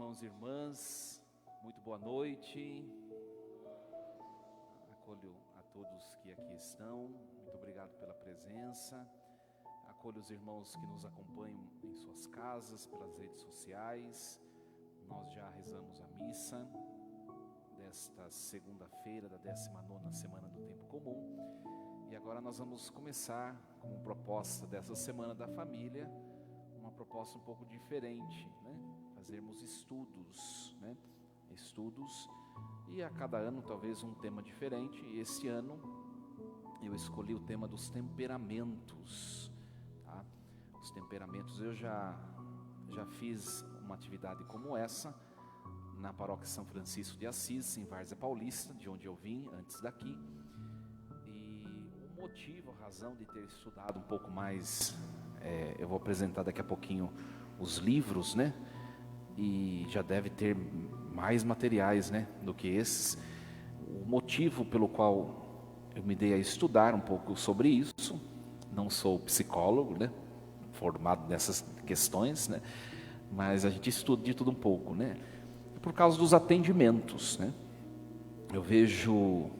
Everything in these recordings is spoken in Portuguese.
irmãos e irmãs, muito boa noite. Acolho a todos que aqui estão, muito obrigado pela presença. Acolho os irmãos que nos acompanham em suas casas, pelas redes sociais. Nós já rezamos a missa desta segunda-feira da 19ª semana do Tempo Comum. E agora nós vamos começar com proposta dessa Semana da Família, uma proposta um pouco diferente, né? Fazermos estudos, né? Estudos, e a cada ano talvez um tema diferente. E esse ano eu escolhi o tema dos temperamentos, tá? Os temperamentos, eu já fiz uma atividade como essa na paróquia São Francisco de Assis, em Várzea Paulista, de onde eu vim antes daqui. E o motivo, a razão de ter estudado um pouco mais, eu vou apresentar daqui a pouquinho os livros, né? E já deve ter mais materiais, né, do que esses. O motivo pelo qual eu me dei a estudar um pouco sobre isso, não sou psicólogo, né, formado nessas questões, né, mas a gente estuda de tudo um pouco, né, por causa dos atendimentos, né. Eu vejo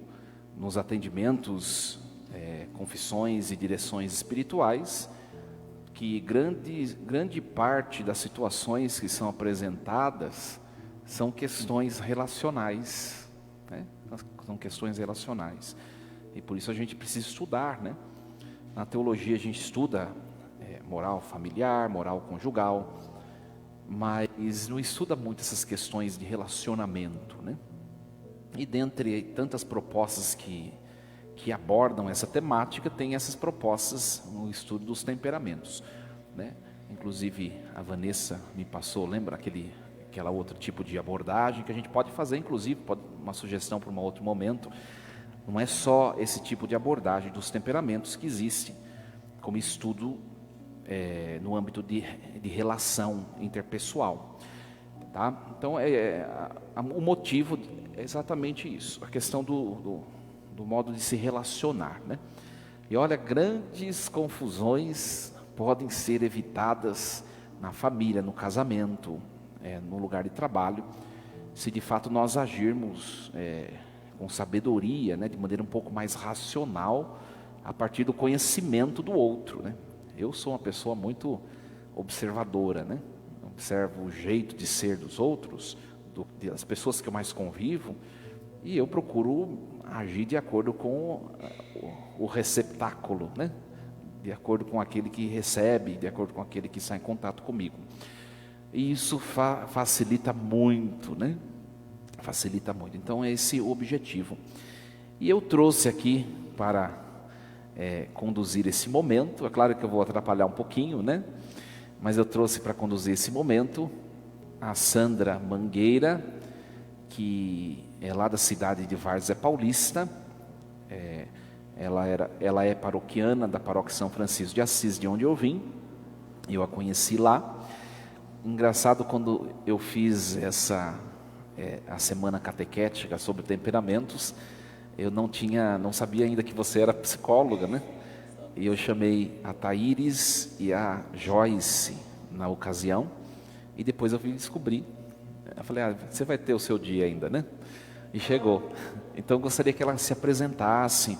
nos atendimentos confissões e direções espirituais que grande parte das situações que são apresentadas são questões relacionais, né? São questões relacionais, e por isso a gente precisa estudar, né? Na teologia a gente estuda moral familiar, moral conjugal, mas não estuda muito essas questões de relacionamento, né? E dentre tantas propostas que abordam essa temática, tem essas propostas no estudo dos temperamentos, né? Inclusive a Vanessa me passou, lembra aquela outro tipo de abordagem que a gente pode fazer, inclusive uma sugestão para um outro momento. Não é só esse tipo de abordagem dos temperamentos que existe como estudo no âmbito de relação interpessoal, tá? Então o motivo é exatamente isso, a questão do modo de se relacionar, né? E olha, grandes confusões podem ser evitadas na família, no casamento, no lugar de trabalho, se de fato nós agirmos com sabedoria, né, de maneira um pouco mais racional, a partir do conhecimento do outro, né? Eu sou uma pessoa muito observadora, né? Observo o jeito de ser dos outros, das pessoas que eu mais convivo, e eu procuro agir de acordo com o receptáculo, né? De acordo com aquele que recebe, de acordo com aquele que está em contato comigo. E isso facilita muito, né? Facilita muito. Então é esse o objetivo. E eu trouxe aqui para conduzir esse momento. É claro que eu vou atrapalhar um pouquinho, né? Mas eu trouxe para conduzir esse momento a Sandra Mangueira, que é lá da cidade de Várzea Paulista. Ela é paroquiana da paróquia São Francisco de Assis, de onde eu vim. Eu a conheci lá. Engraçado, quando eu fiz a semana catequética sobre temperamentos, eu não sabia ainda que você era psicóloga, né? E eu chamei a Thaíris e a Joyce na ocasião, e depois eu vim descobrir. Eu falei, você vai ter o seu dia ainda, né? E chegou. Então eu gostaria que ela se apresentasse,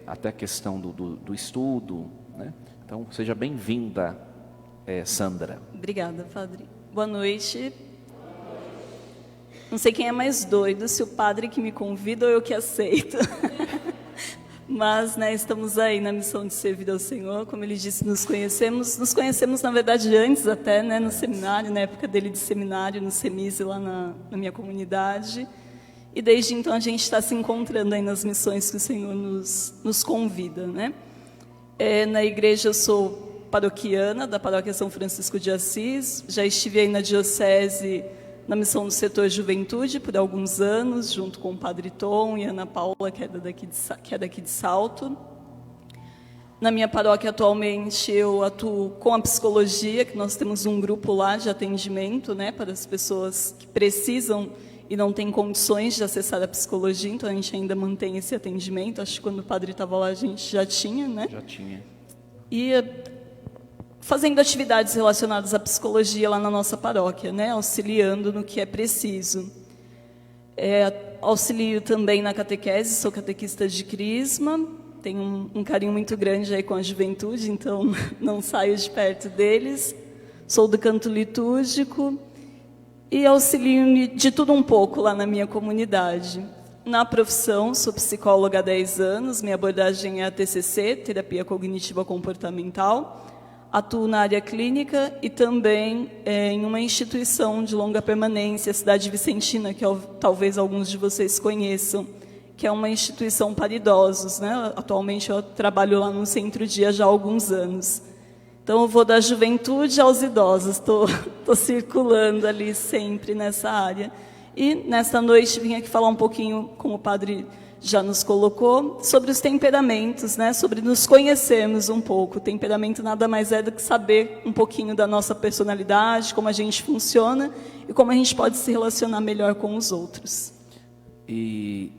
até a questão do estudo, né? Então seja bem-vinda, Sandra. Obrigada, padre. Boa noite. Não sei quem é mais doido, se o padre que me convida ou eu que aceito. Mas, né, estamos aí na missão de servir ao Senhor. Como ele disse, nos conhecemos na verdade antes até, né, no seminário, na época dele de seminário, no Semise, lá na minha comunidade. E desde então a gente está se encontrando aí nas missões que o Senhor nos convida, né? Na igreja eu sou paroquiana da paróquia São Francisco de Assis, já estive aí na diocese na missão do setor Juventude por alguns anos, junto com o Padre Tom e Ana Paula, que é daqui de Salto. Na minha paróquia atualmente eu atuo com a psicologia, que nós temos um grupo lá de atendimento, né, para as pessoas que precisam e não têm condições de acessar a psicologia, então a gente ainda mantém esse atendimento. Acho que quando o padre estava lá a gente já tinha, né? Já tinha. E fazendo atividades relacionadas à psicologia lá na nossa paróquia, né? Auxiliando no que é preciso. Auxilio também na catequese, sou catequista de Crisma, tenho um carinho muito grande aí com a juventude, então não saio de perto deles. Sou do canto litúrgico e auxilio de tudo um pouco lá na minha comunidade. Na profissão, sou psicóloga há 10 anos, minha abordagem é a TCC, Terapia Cognitiva Comportamental. Atuo na área clínica e também em uma instituição de longa permanência, a Cidade Vicentina, que talvez alguns de vocês conheçam, que é uma instituição para idosos, né? Atualmente eu trabalho lá no centro-dia já há alguns anos. Então eu vou da juventude aos idosos, estou circulando ali sempre nessa área. E nesta noite vim aqui falar um pouquinho, como o padre já nos colocou, sobre os temperamentos, né? Sobre nos conhecermos um pouco. O temperamento nada mais é do que saber um pouquinho da nossa personalidade, como a gente funciona e como a gente pode se relacionar melhor com os outros. E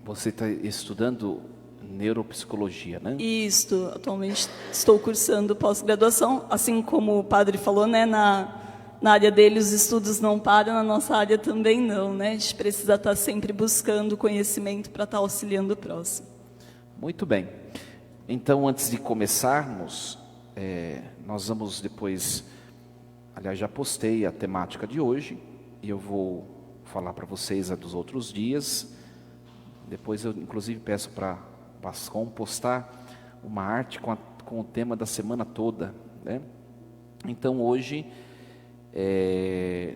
você está estudando neuropsicologia, né? Isso, atualmente estou cursando pós-graduação, assim como o padre falou, né? Na área dele os estudos não param, na nossa área também não, né? A gente precisa estar sempre buscando conhecimento para estar auxiliando o próximo. Muito bem. Então, antes de começarmos, nós vamos depois, aliás, já postei a temática de hoje, e eu vou falar para vocês a dos outros dias. Depois eu, inclusive, peço para Pascom postar uma arte com o tema da semana toda, né? Então, hoje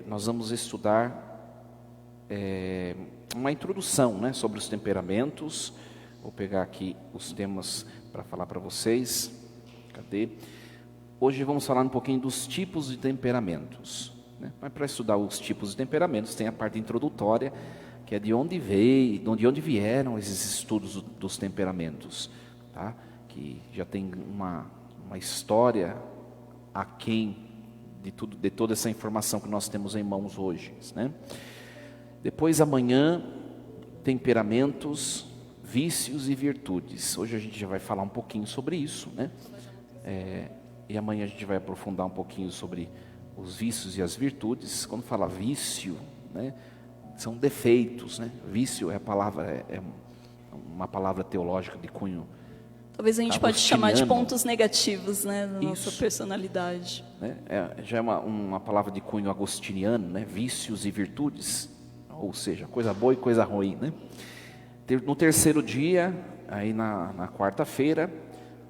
nós vamos estudar uma introdução, né, sobre os temperamentos. Vou pegar aqui os temas para falar para vocês. Cadê? Hoje vamos falar um pouquinho dos tipos de temperamentos, né? Mas para estudar os tipos de temperamentos tem a parte introdutória, que é de onde vieram esses estudos dos temperamentos, tá? Que já tem uma história aquém de toda essa informação que nós temos em mãos hoje, né? Depois, amanhã, temperamentos, vícios e virtudes. Hoje a gente já vai falar um pouquinho sobre isso, né? E amanhã a gente vai aprofundar um pouquinho sobre os vícios e as virtudes. Quando fala vício, né, são defeitos, né? Vício é uma palavra teológica de cunho. Talvez a gente pode chamar de pontos negativos, né, da nossa personalidade. Já é uma palavra de cunho agostiniano, né? Vícios e virtudes, ou seja, coisa boa e coisa ruim, né? No terceiro dia, aí na quarta-feira,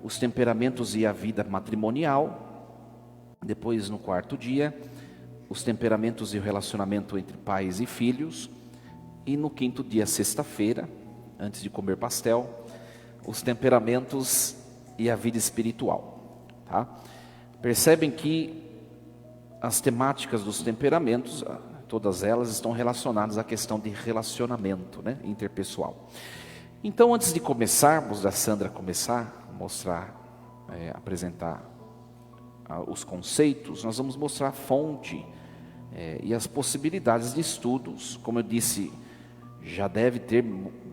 os temperamentos e a vida matrimonial. Depois, no quarto dia, os temperamentos e o relacionamento entre pais e filhos. E no quinto dia, sexta-feira, antes de comer pastel, os temperamentos e a vida espiritual, tá? Percebem que as temáticas dos temperamentos, todas elas estão relacionadas à questão de relacionamento, né, interpessoal. Então, antes de começarmos, da Sandra começar a mostrar, apresentar os conceitos, nós vamos mostrar a fonte e as possibilidades de estudos. Como eu disse, já deve ter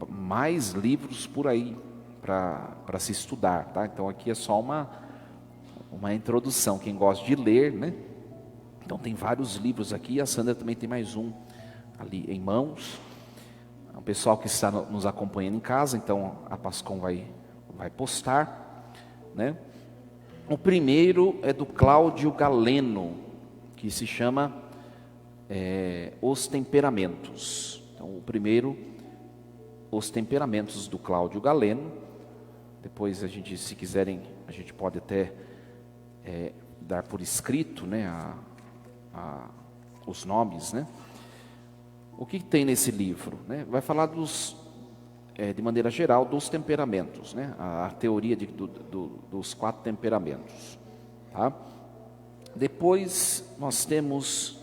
mais livros por aí para se estudar, tá? Então aqui é só uma introdução, quem gosta de ler, né? Então tem vários livros aqui, a Sandra também tem mais um ali em mãos. O pessoal que está nos acompanhando em casa, então a Pascom vai postar, né? O primeiro é do Cláudio Galeno, que se chama Os Temperamentos. Então o primeiro, Os Temperamentos, do Cláudio Galeno. Depois a gente, se quiserem, a gente pode até dar por escrito, né, os nomes, né? O que tem nesse livro, né? Vai falar de maneira geral dos temperamentos, né? A teoria dos 4 temperamentos, tá? Depois nós temos,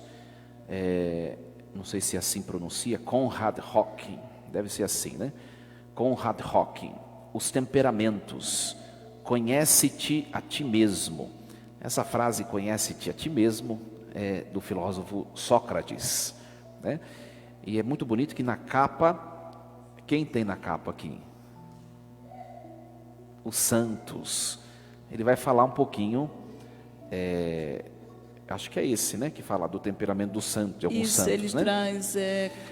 não sei se assim pronuncia, Konrad Hocking, deve ser assim, né? Konrad Hocking, os temperamentos. Conhece-te a ti mesmo. Essa frase, conhece-te a ti mesmo, é do filósofo Sócrates, né? E é muito bonito que na capa, quem tem na capa aqui? Os santos. Ele vai falar um pouquinho acho que é esse, né, que fala do temperamento do santo, de alguns santos, ele né? traz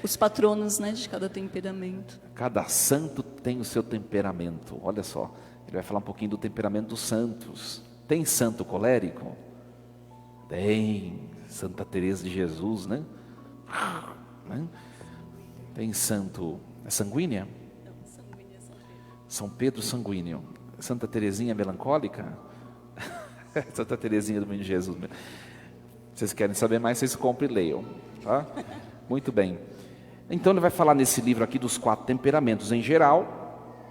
os patronos, né, de cada temperamento. Cada santo tem o seu temperamento. Olha só, ele vai falar um pouquinho do temperamento dos santos. Tem santo colérico? Tem. Santa Teresa de Jesus, né? Tem santo sanguínea? Não, sanguínea é São Pedro. São Pedro sanguíneo. Santa Teresinha melancólica? Santa Teresinha do Menino Jesus. Vocês querem saber mais, vocês comprem e leiam, tá? Muito bem. Então ele vai falar nesse livro aqui dos 4 temperamentos em geral,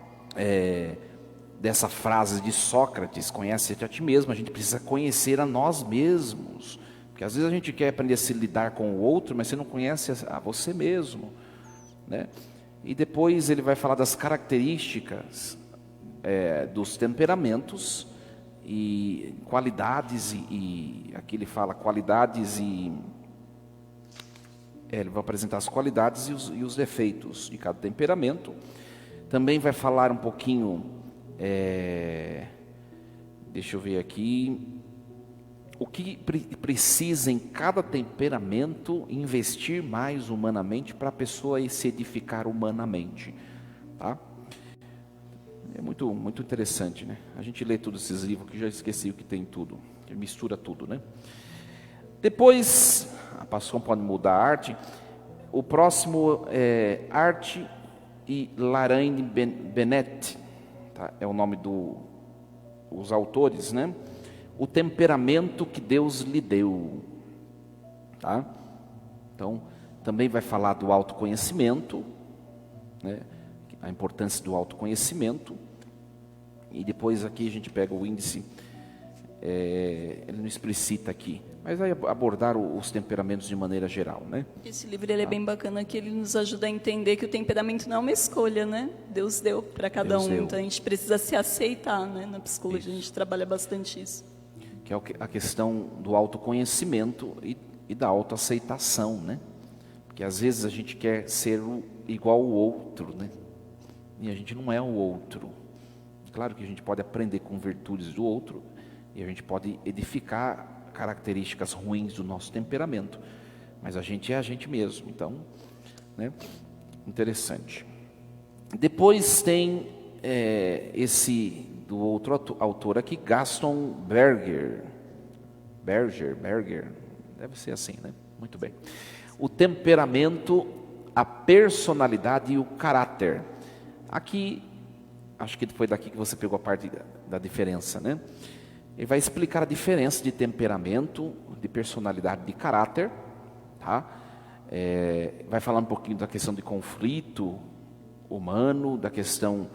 dessa frase de Sócrates, conhece-te a ti mesmo. A gente precisa conhecer a nós mesmos, porque às vezes a gente quer aprender a se lidar com o outro, mas você não conhece a você mesmo, né? E depois ele vai falar das características dos temperamentos e qualidades e aqui ele fala qualidades e ele vai apresentar as qualidades e os defeitos de cada temperamento. Também vai falar um pouquinho, deixa eu ver aqui, o que precisa em cada temperamento investir mais humanamente para a pessoa se edificar humanamente, tá? É muito, muito interessante, né? A gente lê todos esses livros que já esqueci o que tem tudo, que mistura tudo, né? Depois, a pastora pode mudar a arte. O próximo é Arte e Laraine Bennett, tá? É o nome dos autores, né? O temperamento que Deus lhe deu, tá? Então, também vai falar do autoconhecimento, né? A importância do autoconhecimento. E depois aqui a gente pega o índice, ele não explicita aqui, mas vai abordar os temperamentos de maneira geral, né? Esse livro ele é bem bacana, que ele nos ajuda a entender que o temperamento não é uma escolha, né? Deus deu para cada um, então a gente precisa se aceitar, né? Na psicologia a gente trabalha bastante isso. Que é a questão do autoconhecimento e da autoaceitação, né? Porque às vezes a gente quer ser igual ao outro, né? E a gente não é o outro. Claro que a gente pode aprender com virtudes do outro e a gente pode edificar características ruins do nosso temperamento, mas a gente é a gente mesmo, então, né? Interessante. Depois tem esse do outro autor aqui, Gaston Berger, deve ser assim, né? Muito bem. O temperamento, a personalidade e o caráter. Aqui, acho que foi daqui que você pegou a parte da diferença, né? Ele vai explicar a diferença de temperamento, de personalidade, de caráter, tá? Vai falar um pouquinho da questão de conflito humano, da questão,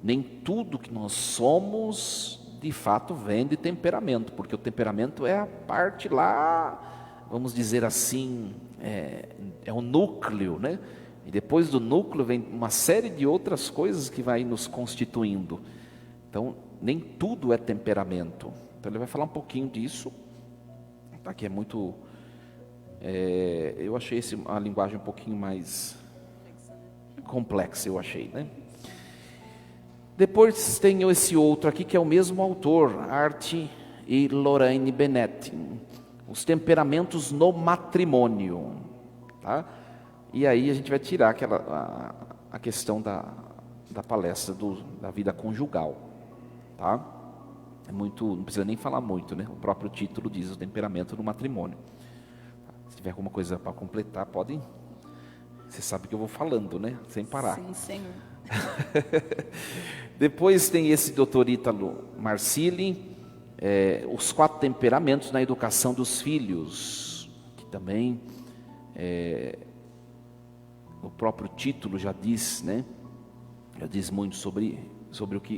nem tudo que nós somos, de fato, vem de temperamento, porque o temperamento é a parte lá, vamos dizer assim, é o núcleo, né? E depois do núcleo vem uma série de outras coisas que vai nos constituindo. Então, nem tudo é temperamento. Então, ele vai falar um pouquinho disso, tá? Que é muito... eu achei a linguagem um pouquinho mais complexa, eu achei, né? Depois tem esse outro aqui, que é o mesmo autor, Arte e Laraine Bennett. Os temperamentos no matrimônio, tá? E aí a gente vai tirar a questão da palestra da vida conjugal, tá? Não precisa nem falar muito, né? O próprio título diz o temperamento no matrimônio. Se tiver alguma coisa para completar, podem. Você sabe que eu vou falando, né? Sem parar. Sim, Senhor. Depois tem esse doutor Ítalo Marcilli, os 4 temperamentos na educação dos filhos, que também o próprio título já diz, né? Já diz muito sobre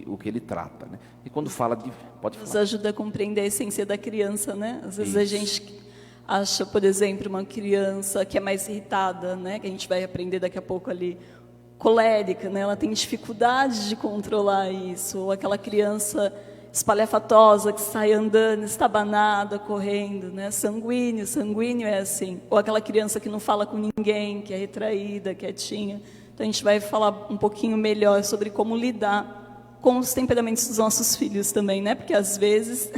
o que ele trata, né? E quando fala pode falar. Nos ajuda a compreender a essência da criança, né? Às vezes a gente acha, por exemplo, uma criança que é mais irritada, né? Que a gente vai aprender daqui a pouco ali, colérica, né? Ela tem dificuldade de controlar isso. Ou aquela criança espalhafatosa que sai andando, estabanada, correndo, né? Sanguíneo é assim. Ou aquela criança que não fala com ninguém, que é retraída, quietinha. Então a gente vai falar um pouquinho melhor sobre como lidar com os temperamentos dos nossos filhos também, né? Porque às vezes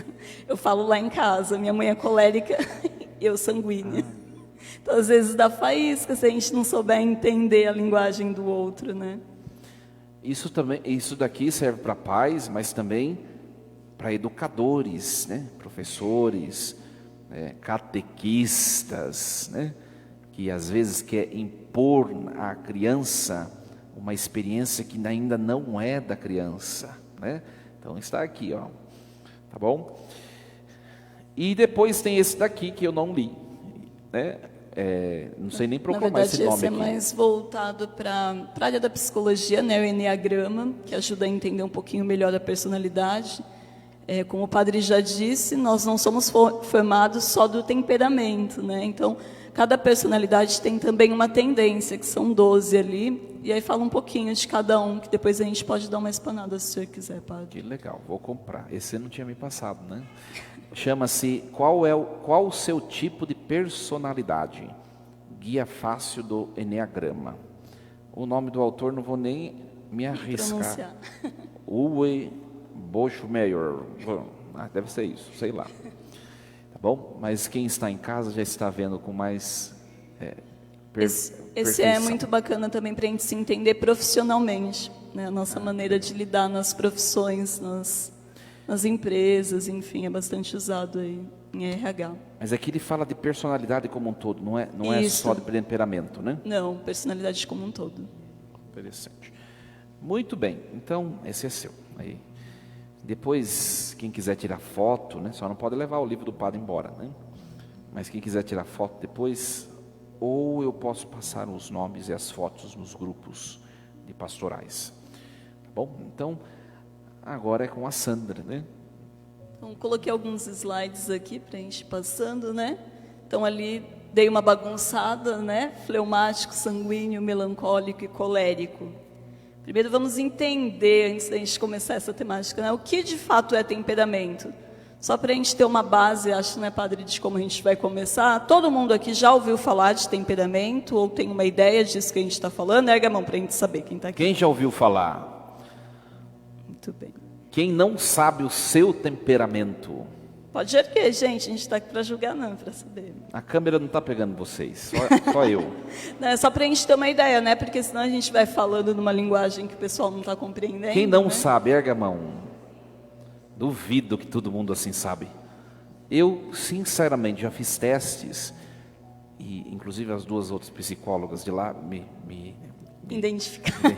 eu falo lá em casa, minha mãe é colérica e eu sanguínea. Então às vezes dá faísca se a gente não souber entender a linguagem do outro, né? Isso daqui serve para pais, mas também para educadores, né? Professores, catequistas, né? Que às vezes quer impor à criança uma experiência que ainda não é da criança, né? Então está aqui, ó, tá bom? E depois tem esse daqui que eu não li, né? Não sei nem proclamar esse nome esse aqui. É mais voltado para a área da psicologia, né? O Enneagrama, que ajuda a entender um pouquinho melhor a personalidade. Como o padre já disse, nós não somos formados só do temperamento, né? Então, cada personalidade tem também uma tendência, que são 12 ali, e aí fala um pouquinho de cada um, que depois a gente pode dar uma espanada se o senhor quiser, padre. Que legal, vou comprar. Esse não tinha me passado, né? Chama-se qual o seu tipo de personalidade? Guia fácil do Enneagrama. O nome do autor não vou nem me arriscar. Uwe Boschmeyer. Deve ser isso, sei lá. Tá bom? Mas quem está em casa já está vendo com mais esse é muito bacana também para a gente se entender profissionalmente, né? A nossa maneira de lidar nas profissões, nas empresas, enfim, é bastante usado aí em RH. Mas aqui ele fala de personalidade como um todo, não é só de temperamento, né? Não, personalidade como um todo. Interessante. Muito bem, então esse é seu. Aí, depois, quem quiser tirar foto, né? Só não pode levar o livro do padre embora, né? Mas quem quiser tirar foto depois, ou eu posso passar os nomes e as fotos nos grupos de pastorais. Tá bom? Então, agora é com a Sandra, né? Então, coloquei alguns slides aqui para a gente ir passando, né? Então, ali dei uma bagunçada, né? Fleumático, sanguíneo, melancólico e colérico. Primeiro, vamos entender, antes da gente começar essa temática, né? O que de fato é temperamento? Só para a gente ter uma base, acho, né, padre, de como a gente vai começar. Todo mundo aqui já ouviu falar de temperamento ou tem uma ideia disso que a gente está falando? Erga a mão para a gente saber quem está aqui. Quem já ouviu falar? Muito bem. Quem não sabe o seu temperamento? Pode erguer, gente. A gente está aqui para julgar, não, para saber. A câmera não está pegando vocês, só eu. Não, é só para a gente ter uma ideia, né? Porque senão a gente vai falando numa linguagem que o pessoal não está compreendendo. Quem não né? sabe, erga a mão. Duvido que todo mundo assim sabe. Eu, sinceramente, já fiz testes, e inclusive as duas outras psicólogas de lá me identificar.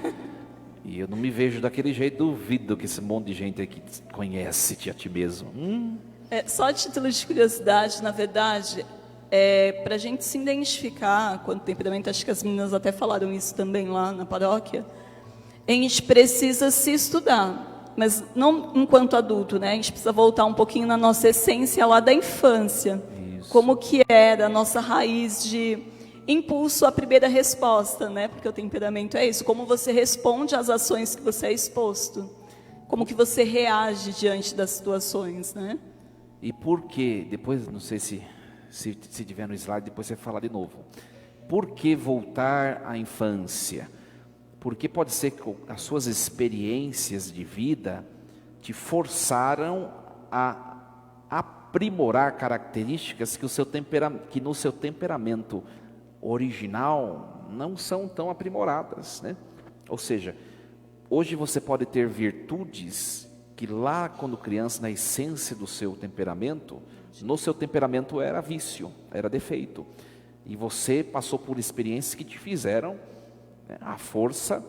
E eu não me vejo daquele jeito, duvido que esse monte de gente aqui conhece-te a ti mesmo. Só a título de curiosidade, na verdade, para a gente se identificar quanto temperamento, acho que as meninas até falaram isso também lá na paróquia, a gente precisa se estudar. Mas não enquanto adulto, né? A gente precisa voltar um pouquinho na nossa essência lá da infância. Isso. Como que era a nossa raiz de impulso à primeira resposta, né? Porque o temperamento é isso. Como você responde às ações que você é exposto. Como que você reage diante das situações, né? E por que, depois, não sei se tiver no slide, depois você fala de novo. Por que voltar à infância? Porque pode ser que as suas experiências de vida te forçaram a aprimorar características que no seu temperamento original não são tão aprimoradas, né? Ou seja, hoje você pode ter virtudes que lá quando criança, na essência do seu temperamento, no seu temperamento era vício, era defeito. E você passou por experiências que te fizeram a força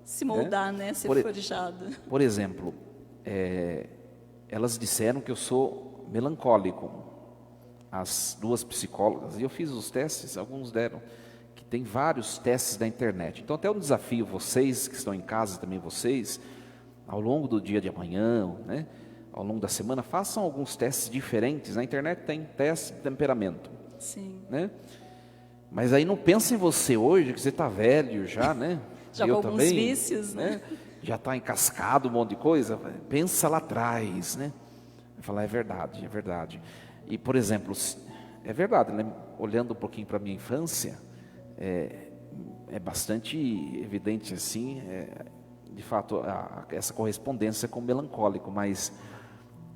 se moldar, né? Ser forjado. Por exemplo, elas disseram que eu sou melancólico, as duas psicólogas, e eu fiz os testes, alguns deram, que tem vários testes da internet. Então até eu desafio vocês que estão em casa, também vocês, ao longo do dia de amanhã, né, ao longo da semana, façam alguns testes diferentes. Na internet tem teste de temperamento. Sim. Né? Mas aí não pensa em você hoje, que você está velho já, né? Já com alguns vícios, né? Já está encascado um monte de coisa. Pensa lá atrás, né? Vai falar, é verdade, é verdade. E, por exemplo, é verdade, né? Olhando um pouquinho para a minha infância, é bastante evidente assim, de fato, essa correspondência com o melancólico, mas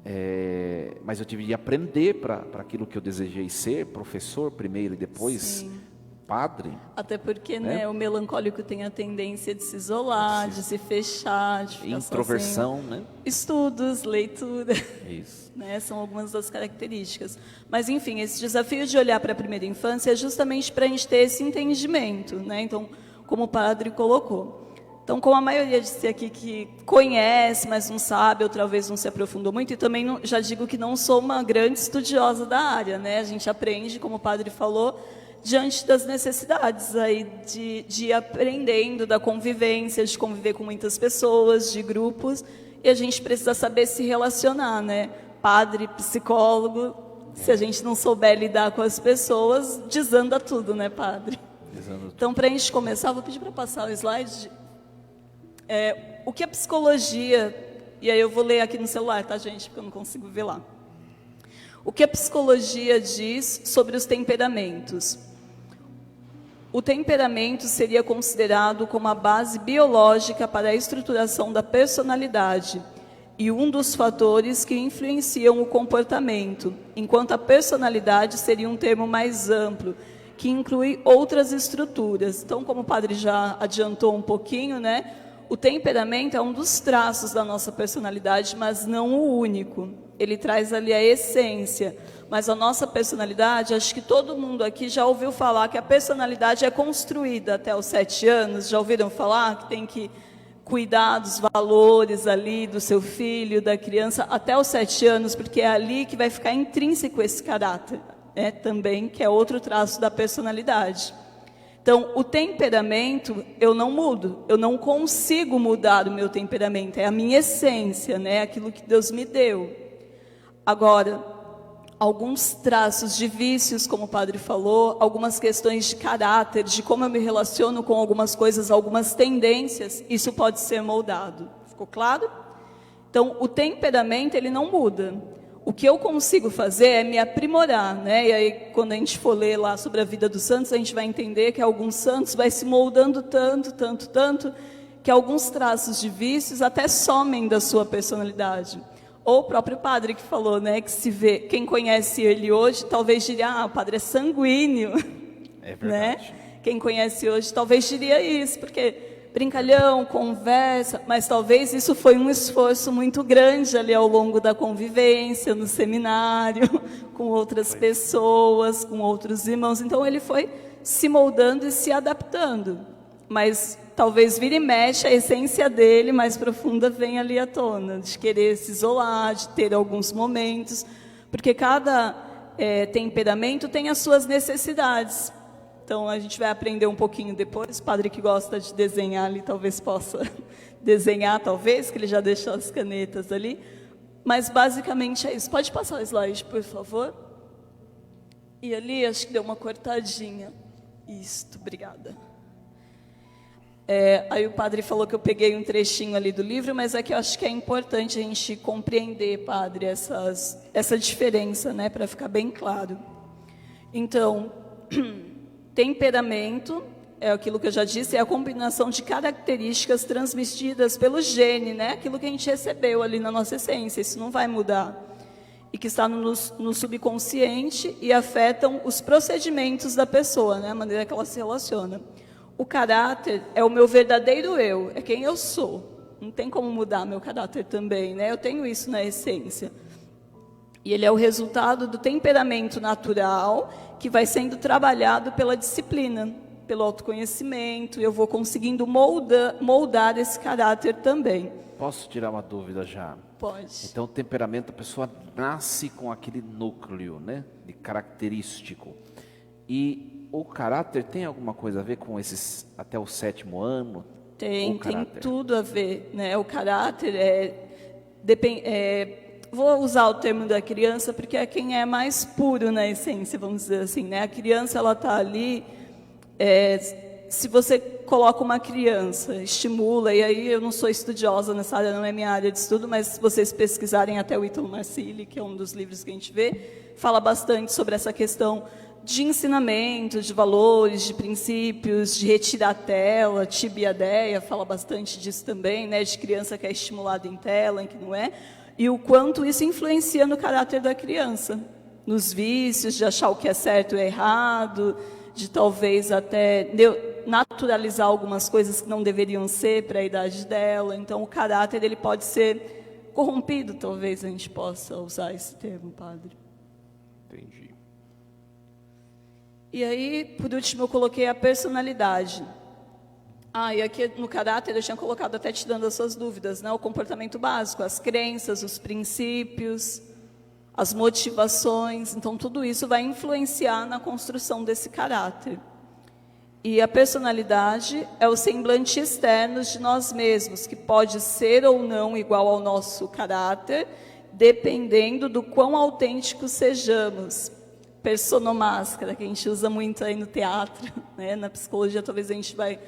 eu tive de aprender para aquilo que eu desejei ser, professor primeiro e depois Sim. padre. Até porque, né, o melancólico tem a tendência de se isolar, de se fechar, de ficar introversão, sozinho. né? Estudos, leitura. Isso. Né, são algumas das características. Mas, enfim, esse desafio de olhar para a primeira infância é justamente para a gente ter esse entendimento, né? Então, como o padre colocou. Então, como a maioria de você aqui que conhece, mas não sabe, ou talvez não se aprofundou muito, e também não, já digo que não sou uma grande estudiosa da área, né? A gente aprende, como o padre falou, diante das necessidades aí de ir aprendendo da convivência, de conviver com muitas pessoas, de grupos, e a gente precisa saber se relacionar, né? Padre, psicólogo, se a gente não souber lidar com as pessoas, desanda tudo, né, padre? Então, para a gente começar, vou pedir para passar o slide. O que a psicologia, e aí eu vou ler aqui no celular, tá, gente, porque eu não consigo ver lá. O que a psicologia diz sobre os temperamentos? O temperamento seria considerado como a base biológica para a estruturação da personalidade e um dos fatores que influenciam o comportamento, enquanto a personalidade seria um termo mais amplo, que inclui outras estruturas. Então, como o padre já adiantou um pouquinho, né, o temperamento é um dos traços da nossa personalidade, mas não o único. Ele traz ali a essência. Mas a nossa personalidade, acho que todo mundo aqui já ouviu falar que a personalidade é construída até os 7 anos. Já ouviram falar que tem que cuidar dos valores ali do seu filho, da criança, até os 7 anos, porque é ali que vai ficar intrínseco esse caráter, né, também, que é outro traço da personalidade. Então, o temperamento, eu não mudo, eu não consigo mudar o meu temperamento, é a minha essência, né, aquilo que Deus me deu. Agora, alguns traços de vícios, como o padre falou, algumas questões de caráter, de como eu me relaciono com algumas coisas, algumas tendências, isso pode ser moldado. Ficou claro? Então, o temperamento, ele não muda. O que eu consigo fazer é me aprimorar, né? E aí, quando a gente for ler lá sobre a vida dos santos, a gente vai entender que alguns santos vai se moldando tanto, que alguns traços de vícios até somem da sua personalidade. Ou o próprio padre que falou, né, que se vê, quem conhece ele hoje, talvez diria, o padre é sanguíneo. É verdade. Né? Quem conhece hoje talvez diria isso, porque brincalhão, conversa, mas talvez isso foi um esforço muito grande ali ao longo da convivência, no seminário, com outras pessoas, com outros irmãos. Então ele foi se moldando e se adaptando. Mas talvez vira e mexe, a essência dele mais profunda vem ali à tona, de querer se isolar, de ter alguns momentos, porque cada temperamento tem as suas necessidades. Então, a gente vai aprender um pouquinho depois. O padre que gosta de desenhar ali, talvez possa desenhar, talvez, que ele já deixou as canetas ali. Mas, basicamente, é isso. Pode passar o slide, por favor? E ali, acho que deu uma cortadinha. Isto, obrigada. Aí o padre falou que eu peguei um trechinho ali do livro, mas é que eu acho que é importante a gente compreender, padre, essa diferença, né, para ficar bem claro. Então, temperamento, é aquilo que eu já disse, é a combinação de características transmitidas pelo gene, né, aquilo que a gente recebeu ali na nossa essência, isso não vai mudar. E que está no subconsciente e afetam os procedimentos da pessoa, né, a maneira que ela se relaciona. O caráter é o meu verdadeiro eu, é quem eu sou. Não tem como mudar meu caráter também, né? Eu tenho isso na essência. E ele é o resultado do temperamento natural que vai sendo trabalhado pela disciplina, pelo autoconhecimento. Eu vou conseguindo moldar esse caráter também. Posso tirar uma dúvida já? Pode. Então, o temperamento, a pessoa nasce com aquele núcleo, né, de característico. E o caráter tem alguma coisa a ver com esses até o 7º ano? Tem tudo a ver, né? O caráter vou usar o termo da criança porque é quem é mais puro na essência, vamos dizer assim, né? A criança, ela está ali, se você coloca uma criança, estimula, e aí eu não sou estudiosa nessa área, não é minha área de estudo, mas se vocês pesquisarem até o Ítalo Marcilli, que é um dos livros que a gente vê, fala bastante sobre essa questão de ensinamento, de valores, de princípios, de retirar a tela, Tibiadeia fala bastante disso também, né, de criança que é estimulada em tela, em que não é, e o quanto isso influencia no caráter da criança, nos vícios, de achar o que é certo e errado, de talvez até naturalizar algumas coisas que não deveriam ser para a idade dela. Então, o caráter ele pode ser corrompido, talvez a gente possa usar esse termo, padre. Entendi. E aí, por último, eu coloquei a personalidade. E aqui no caráter eu tinha colocado, até te dando as suas dúvidas, né? O comportamento básico, as crenças, os princípios, as motivações. Então, tudo isso vai influenciar na construção desse caráter. E a personalidade é o semblante externo de nós mesmos, que pode ser ou não igual ao nosso caráter, dependendo do quão autênticos sejamos. Personomáscara, que a gente usa muito aí no teatro, né? Na psicologia talvez a gente vai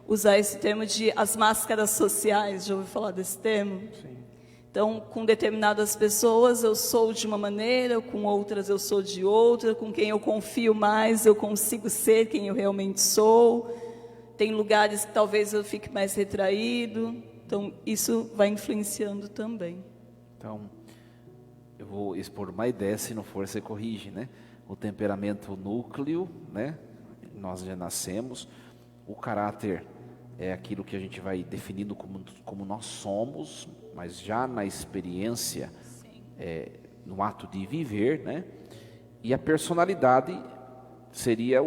usar esse termo de as máscaras sociais. Já ouviu falar desse termo? Sim. Então, com determinadas pessoas eu sou de uma maneira, com outras eu sou de outra, com quem eu confio mais eu consigo ser quem eu realmente sou. Tem lugares que talvez eu fique mais retraído. Então, isso vai influenciando também. Então, eu vou expor uma ideia, se não for, você corrige, né? O temperamento núcleo, né? Nós já nascemos. O caráter é aquilo que a gente vai definindo como nós somos, mas já na experiência, no ato de viver, né? E a personalidade seria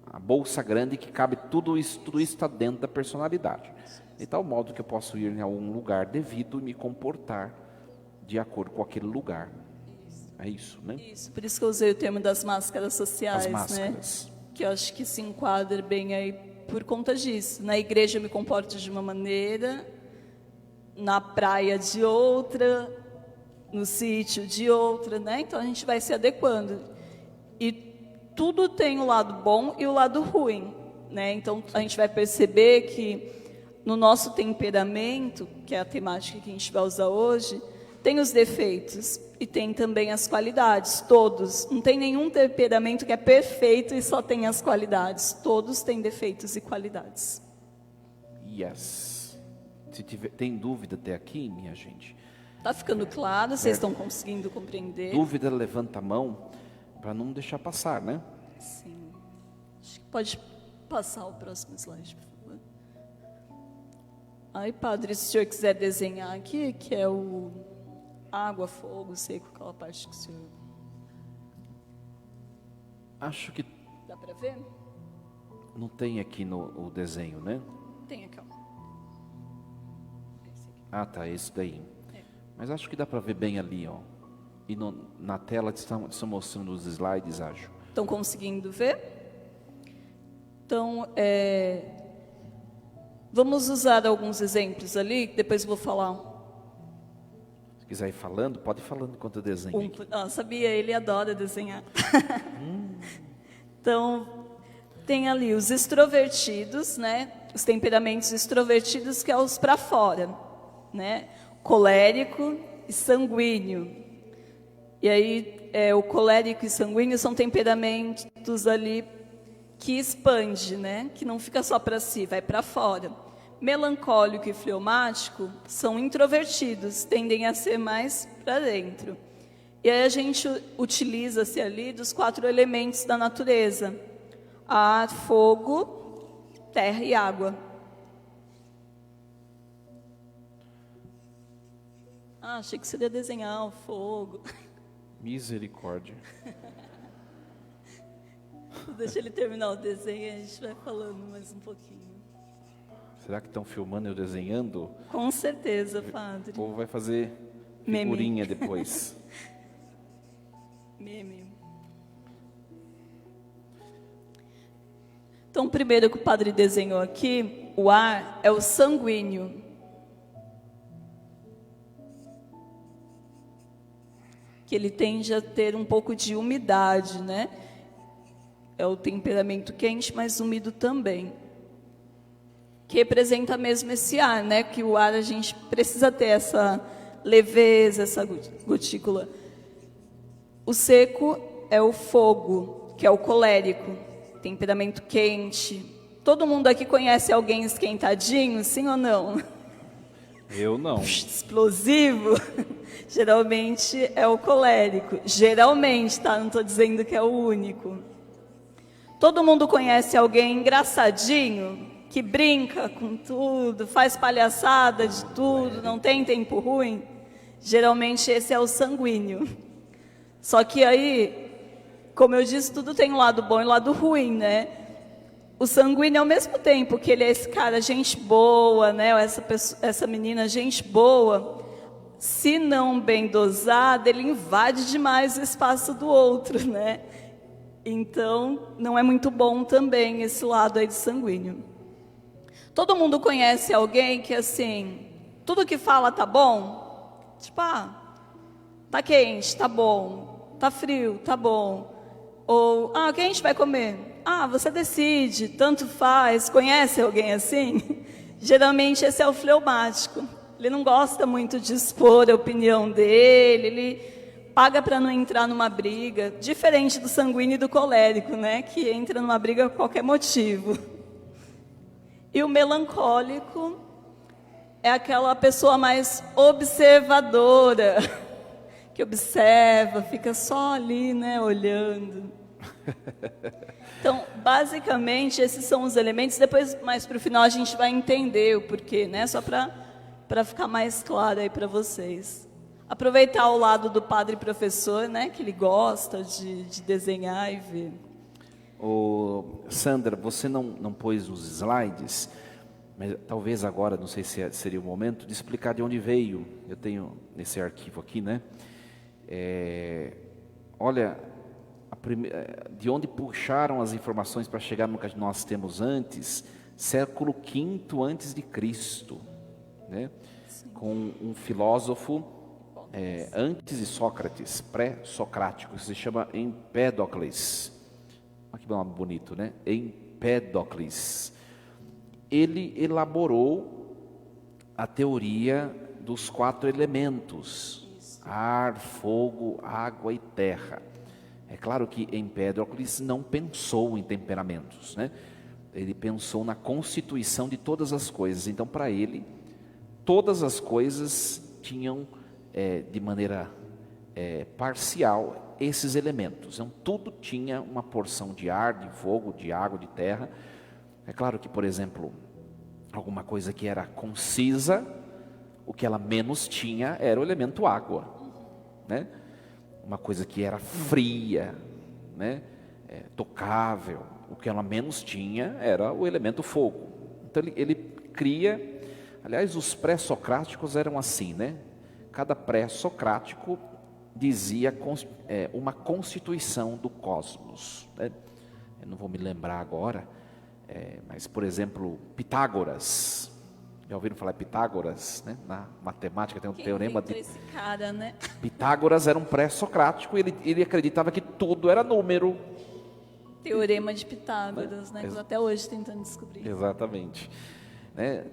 a bolsa grande que cabe tudo isso está dentro da personalidade. De tal modo que eu posso ir em algum lugar devido e me comportar de acordo com aquele lugar. É isso, né? Isso, por isso que eu usei o termo das máscaras sociais, As máscaras. né? Que eu acho que se enquadra bem aí por conta disso. Na igreja eu me comporto de uma maneira, na praia de outra, no sítio de outra, né? Então a gente vai se adequando. E tudo tem o lado bom e o lado ruim, né? Então a gente vai perceber que no nosso temperamento, que é a temática que a gente vai usar hoje, tem os defeitos e tem também as qualidades, todos. Não tem nenhum temperamento que é perfeito e só tem as qualidades. Todos têm defeitos e qualidades. Yes. Se tem dúvida até aqui, minha gente? Está ficando claro? Vocês estão conseguindo compreender? Dúvida, levanta a mão para não deixar passar, né? Sim. Acho que pode passar o próximo slide, por favor. Aí, padre, se o senhor quiser desenhar aqui, que é o água, fogo, seco, aquela parte que o senhor... Acho que Dá para ver? não tem aqui o desenho, né? Tem aqui, ó. Esse aqui. Ah, tá, esse daí. Mas acho que dá para ver bem ali, ó. E na tela estão mostrando os slides, acho. Estão conseguindo ver? Então, vamos usar alguns exemplos ali, que depois eu vou falar. Se quiser ir falando, pode ir falando enquanto eu desenho. Sabia, ele adora desenhar. Então, tem ali os extrovertidos, né? Os temperamentos extrovertidos, que é os para fora, né? Colérico e sanguíneo. E aí, o colérico e sanguíneo são temperamentos ali que expande, né? Que não fica só para si, vai para fora. Melancólico e fleumático são introvertidos, tendem a ser mais para dentro. E aí a gente utiliza-se ali dos 4 elementos da natureza: ar, fogo, terra e água. Achei que você ia desenhar o fogo. Misericórdia. Deixa ele terminar o desenho e a gente vai falando mais um pouquinho. Será que estão filmando eu desenhando? Com certeza, padre. O povo vai fazer figurinha Meme. depois. Meme. Então, primeiro que o padre desenhou aqui, o ar é o sanguíneo. Que ele tende a ter um pouco de umidade, né? É o temperamento quente, mas úmido também. Que representa mesmo esse ar, né? Que o ar a gente precisa ter essa leveza, essa gotícula. O seco é o fogo, que é o colérico, temperamento quente. Todo mundo aqui conhece alguém esquentadinho, sim ou não? Eu não. Explosivo, geralmente é o colérico. Geralmente, tá? Não estou dizendo que é o único. Todo mundo conhece alguém engraçadinho, que brinca com tudo, faz palhaçada de tudo, não tem tempo ruim? Geralmente esse é o sanguíneo. Só que aí, como eu disse, tudo tem um lado bom e um lado ruim, né? O sanguíneo, ao mesmo tempo que ele é esse cara, gente boa, né? Essa menina, gente boa, se não bem dosada, ele invade demais o espaço do outro, né? Então, não é muito bom também esse lado aí de sanguíneo. Todo mundo conhece alguém que, assim, tudo que fala tá bom? Tipo, tá quente, tá bom. Tá frio, tá bom. Ou, o que a gente vai comer? Você decide, tanto faz. Conhece alguém assim? Geralmente esse é o fleumático. Ele não gosta muito de expor a opinião dele, ele paga para não entrar numa briga, diferente do sanguíneo e do colérico, né? Que entra numa briga por qualquer motivo. E o melancólico é aquela pessoa mais observadora, que observa, fica só ali, né, olhando. Então, basicamente, esses são os elementos. Depois, mais para o final, a gente vai entender o porquê, né? Só para ficar mais claro aí para vocês. Aproveitar o lado do padre professor, né? Que ele gosta de desenhar e ver. Sandra, você não pôs os slides, mas talvez agora, não sei se seria o momento, de explicar de onde veio. Eu tenho nesse arquivo aqui, né? Olha, de onde puxaram as informações para chegar no que nós temos antes, século V antes de Cristo, né? Com um filósofo antes de Sócrates, pré-socrático, que se chama Empédocles. Olha que nome bonito, né? Empédocles. Ele elaborou a teoria dos 4 elementos: ar, fogo, água e terra. É claro que Empédocles não pensou em temperamentos, né? Ele pensou na constituição de todas as coisas. Então, para ele, todas as coisas tinham, de maneira parcial, esses elementos. Então, tudo tinha uma porção de ar, de fogo, de água, de terra. É claro que, por exemplo, alguma coisa que era concisa, o que ela menos tinha era o elemento água, né? Uma coisa que era fria, né? Tocável, o que ela menos tinha era o elemento fogo. Então ele cria, aliás, os pré-socráticos eram assim, né? Cada pré-socrático dizia uma constituição do cosmos, né? Eu não vou me lembrar agora, mas, por exemplo, Pitágoras. Já ouviram falar de Pitágoras, né? Na matemática tem um teorema de... esse cara, né? Pitágoras era um pré-socrático, ele acreditava que tudo era número. Teorema de Pitágoras, né? Que até hoje tentando descobrir. Exatamente.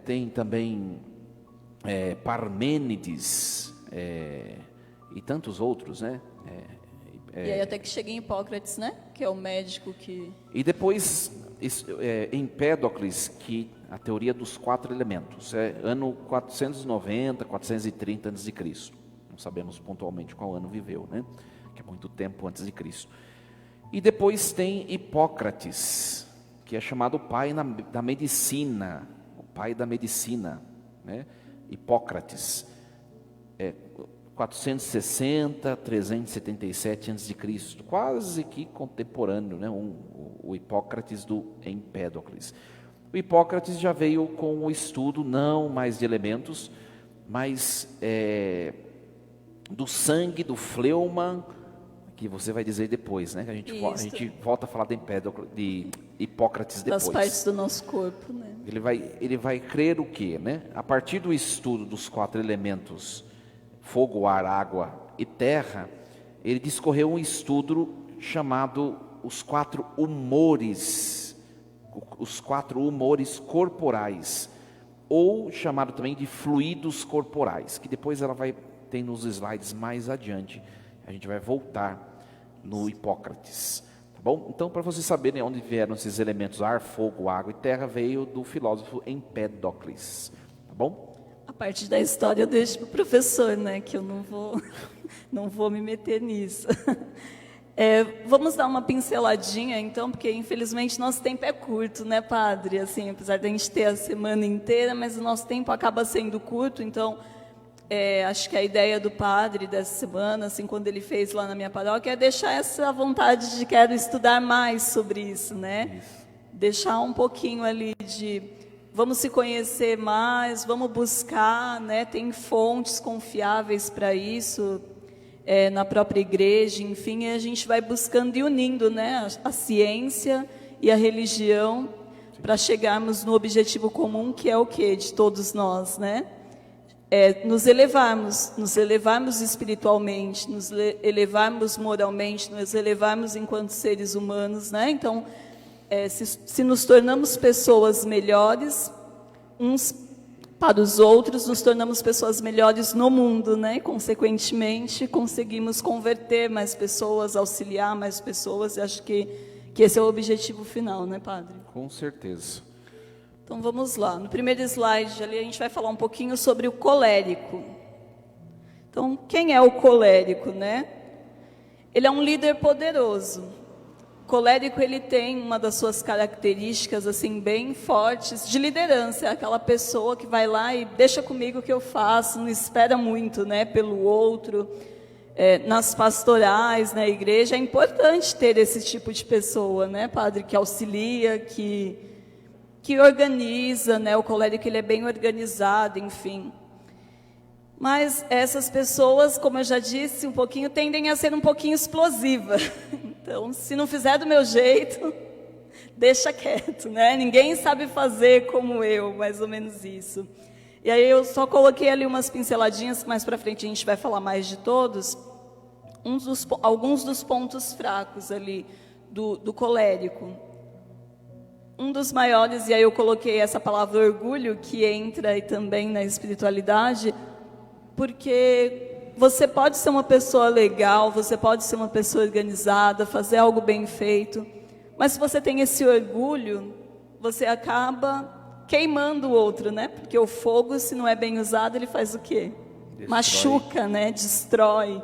Tem também Parmênides e tantos outros, né? E aí até que chega em Hipócrates, né? Que é o médico que... E depois Empédocles, que a teoria dos 4 elementos, ano 490, 430 a.C. Não sabemos pontualmente qual ano viveu, né? Que é muito tempo antes de Cristo. E depois tem Hipócrates, que é chamado o pai da medicina, o pai da medicina, né? Hipócrates, 460, 377 a.C., quase que contemporâneo, né? O Hipócrates do Empédocles. O Hipócrates já veio com o estudo não mais de elementos, mas do sangue, do fleuma, que você vai dizer depois, né? A gente volta a falar de Hipócrates depois. Das partes do nosso corpo, né? Ele vai crer o quê, né? A partir do estudo dos 4 elementos, fogo, ar, água e terra, ele discorreu um estudo chamado os 4 humores, os 4 humores corporais, ou chamado também de fluidos corporais, que depois ela vai ter nos slides mais adiante, a gente vai voltar no Hipócrates. Tá bom? Então, para vocês saberem onde vieram esses elementos ar, fogo, água e terra, veio do filósofo Empédocles. Tá bom? A parte da história eu deixo para o professor, né? Que eu não vou me meter nisso. Vamos dar uma pinceladinha, então, porque infelizmente nosso tempo é curto, né, padre? Assim, apesar de a gente ter a semana inteira, mas o nosso tempo acaba sendo curto, então acho que a ideia do padre dessa semana, assim, quando ele fez lá na minha paróquia, é deixar essa vontade de quero estudar mais sobre isso, né? Isso. Deixar um pouquinho ali de vamos se conhecer mais, vamos buscar, né? Tem fontes confiáveis para isso. Na própria igreja, enfim, a gente vai buscando e unindo, né, a ciência e a religião para chegarmos no objetivo comum, que é o quê? De todos nós, né? Nos elevarmos espiritualmente, nos elevarmos moralmente, nos elevarmos enquanto seres humanos, né? Então, se nos tornamos pessoas melhores, uns para os outros, nos tornamos pessoas melhores no mundo, né? E, consequentemente, conseguimos converter mais pessoas, auxiliar mais pessoas. E acho que esse é o objetivo final, né, padre? Com certeza. Então, vamos lá. No primeiro slide, ali, a gente vai falar um pouquinho sobre o colérico. Então, quem é o colérico, né? Ele é um líder poderoso. O colérico, ele tem uma das suas características assim bem fortes de liderança, é aquela pessoa que vai lá e deixa comigo o que eu faço, não espera muito, né, pelo outro. Nas pastorais, na igreja, é importante ter esse tipo de pessoa, né, padre, que auxilia, que organiza, né, o colérico ele é bem organizado, enfim. Mas essas pessoas, como eu já disse um pouquinho, tendem a ser um pouquinho explosiva. Então, se não fizer do meu jeito, deixa quieto, né? Ninguém sabe fazer como eu, mais ou menos isso. E aí eu só coloquei ali umas pinceladinhas, mais para frente a gente vai falar mais de todos. Alguns dos pontos fracos ali do colérico. Um dos maiores, e aí eu coloquei essa palavra orgulho, que entra aí também na espiritualidade, porque você pode ser uma pessoa legal, você pode ser uma pessoa organizada, fazer algo bem feito, mas se você tem esse orgulho, você acaba queimando o outro, né? Porque o fogo, se não é bem usado, ele faz o quê? Destrói. Machuca, né? Destrói.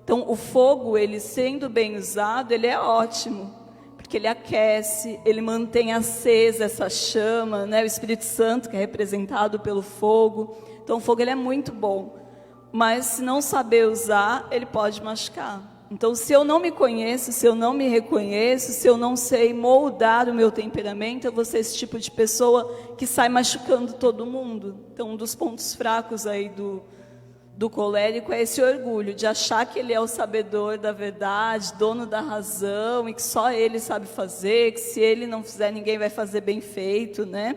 Então, o fogo, ele sendo bem usado, ele é ótimo, porque ele aquece, ele mantém acesa essa chama, né? O Espírito Santo, que é representado pelo fogo. Então, o fogo ele é muito bom. Mas se não saber usar, ele pode machucar. Então, se eu não me conheço, se eu não me reconheço, se eu não sei moldar o meu temperamento, eu vou ser esse tipo de pessoa que sai machucando todo mundo. Então, um dos pontos fracos aí do colérico é esse orgulho, de achar que ele é o sabedor da verdade, dono da razão, e que só ele sabe fazer, que se ele não fizer, ninguém vai fazer bem feito, né?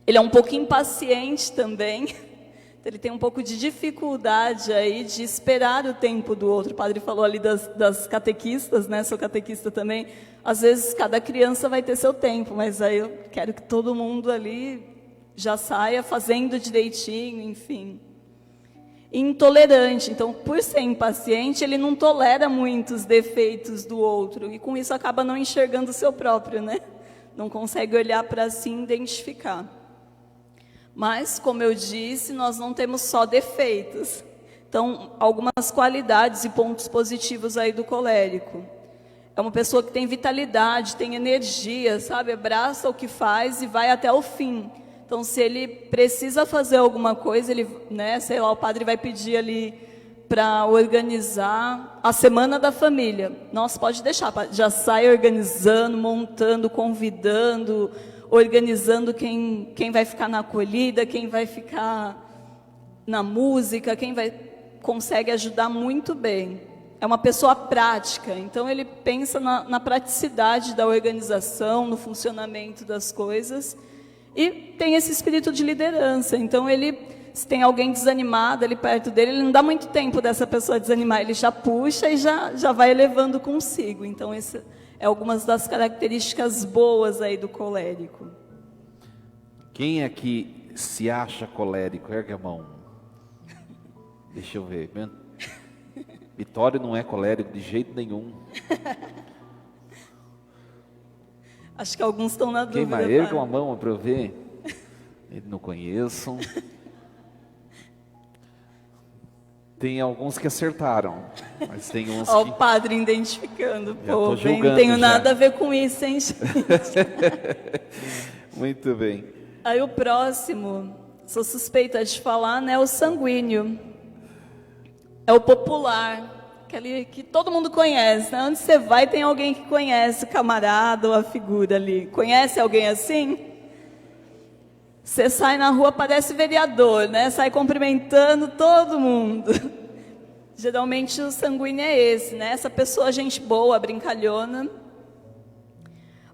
Ele é um pouco impaciente também. Ele tem um pouco de dificuldade aí de esperar o tempo do outro. O padre falou ali das catequistas, né? Sou catequista também. Às vezes, cada criança vai ter seu tempo, mas aí eu quero que todo mundo ali já saia fazendo direitinho, enfim. Intolerante. Então, por ser impaciente, ele não tolera muitos defeitos do outro. E com isso acaba não enxergando o seu próprio, né? Não consegue olhar para si e identificar. Mas, como eu disse, nós não temos só defeitos. Então, algumas qualidades e pontos positivos aí do colérico. É uma pessoa que tem vitalidade, tem energia, sabe? Abraça o que faz e vai até o fim. Então, se ele precisa fazer alguma coisa, ele, né, sei lá, o padre vai pedir ali para organizar a semana da família. Nossa, pode deixar, já sai organizando, montando, convidando, organizando quem vai ficar na acolhida, quem vai ficar na música, consegue ajudar muito bem. É uma pessoa prática, então ele pensa na praticidade da organização, no funcionamento das coisas, e tem esse espírito de liderança. Então se tem alguém desanimado ali perto dele, ele não dá muito tempo dessa pessoa desanimar, ele já puxa e já vai levando consigo. Então esse é algumas das características boas aí do colérico. Quem aqui se acha colérico? Ergue a mão. Deixa eu ver. Vitório não é colérico de jeito nenhum. Acho que alguns estão na dúvida. Queima ele com a mão para eu ver. Ele não conheço. Tem alguns que acertaram, mas tem uns Ó, que... o padre identificando o Já tô povo, hein? Não julgando tenho já. nada a ver com isso, hein, gente? Muito bem. Aí o próximo, sou suspeita de falar, né? O sanguíneo. É o popular, aquele que todo mundo conhece, né? Onde você vai tem alguém que conhece o camarada ou a figura ali. Conhece alguém assim? Você sai na rua, parece vereador, né? Sai cumprimentando todo mundo. Geralmente o sanguíneo é esse, né? Essa pessoa, gente boa, brincalhona.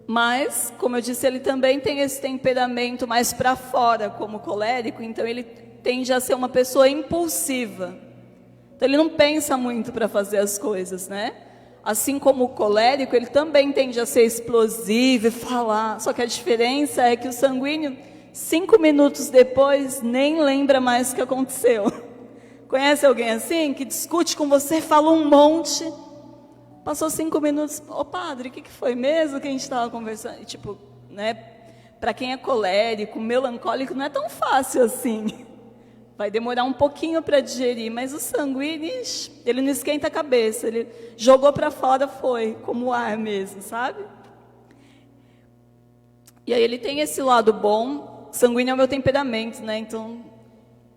Mas, como eu disse, ele também tem esse temperamento mais para fora, como colérico. Então, ele tende a ser uma pessoa impulsiva. Então, ele não pensa muito para fazer as coisas, né? Assim como o colérico, ele também tende a ser explosivo e falar. Só que a diferença é que o sanguíneo, 5 minutos depois, nem lembra mais o que aconteceu. Conhece alguém assim, que discute com você, fala um monte, passou 5 minutos, ô padre, o que foi mesmo que a gente estava conversando? E, tipo, né, para quem é colérico, melancólico, não é tão fácil assim. Vai demorar um pouquinho para digerir, mas o sanguíneo, ele não esquenta a cabeça, ele jogou para fora, foi, como ar mesmo, sabe? E aí ele tem esse lado bom. Sanguíneo é o meu temperamento, né? Então,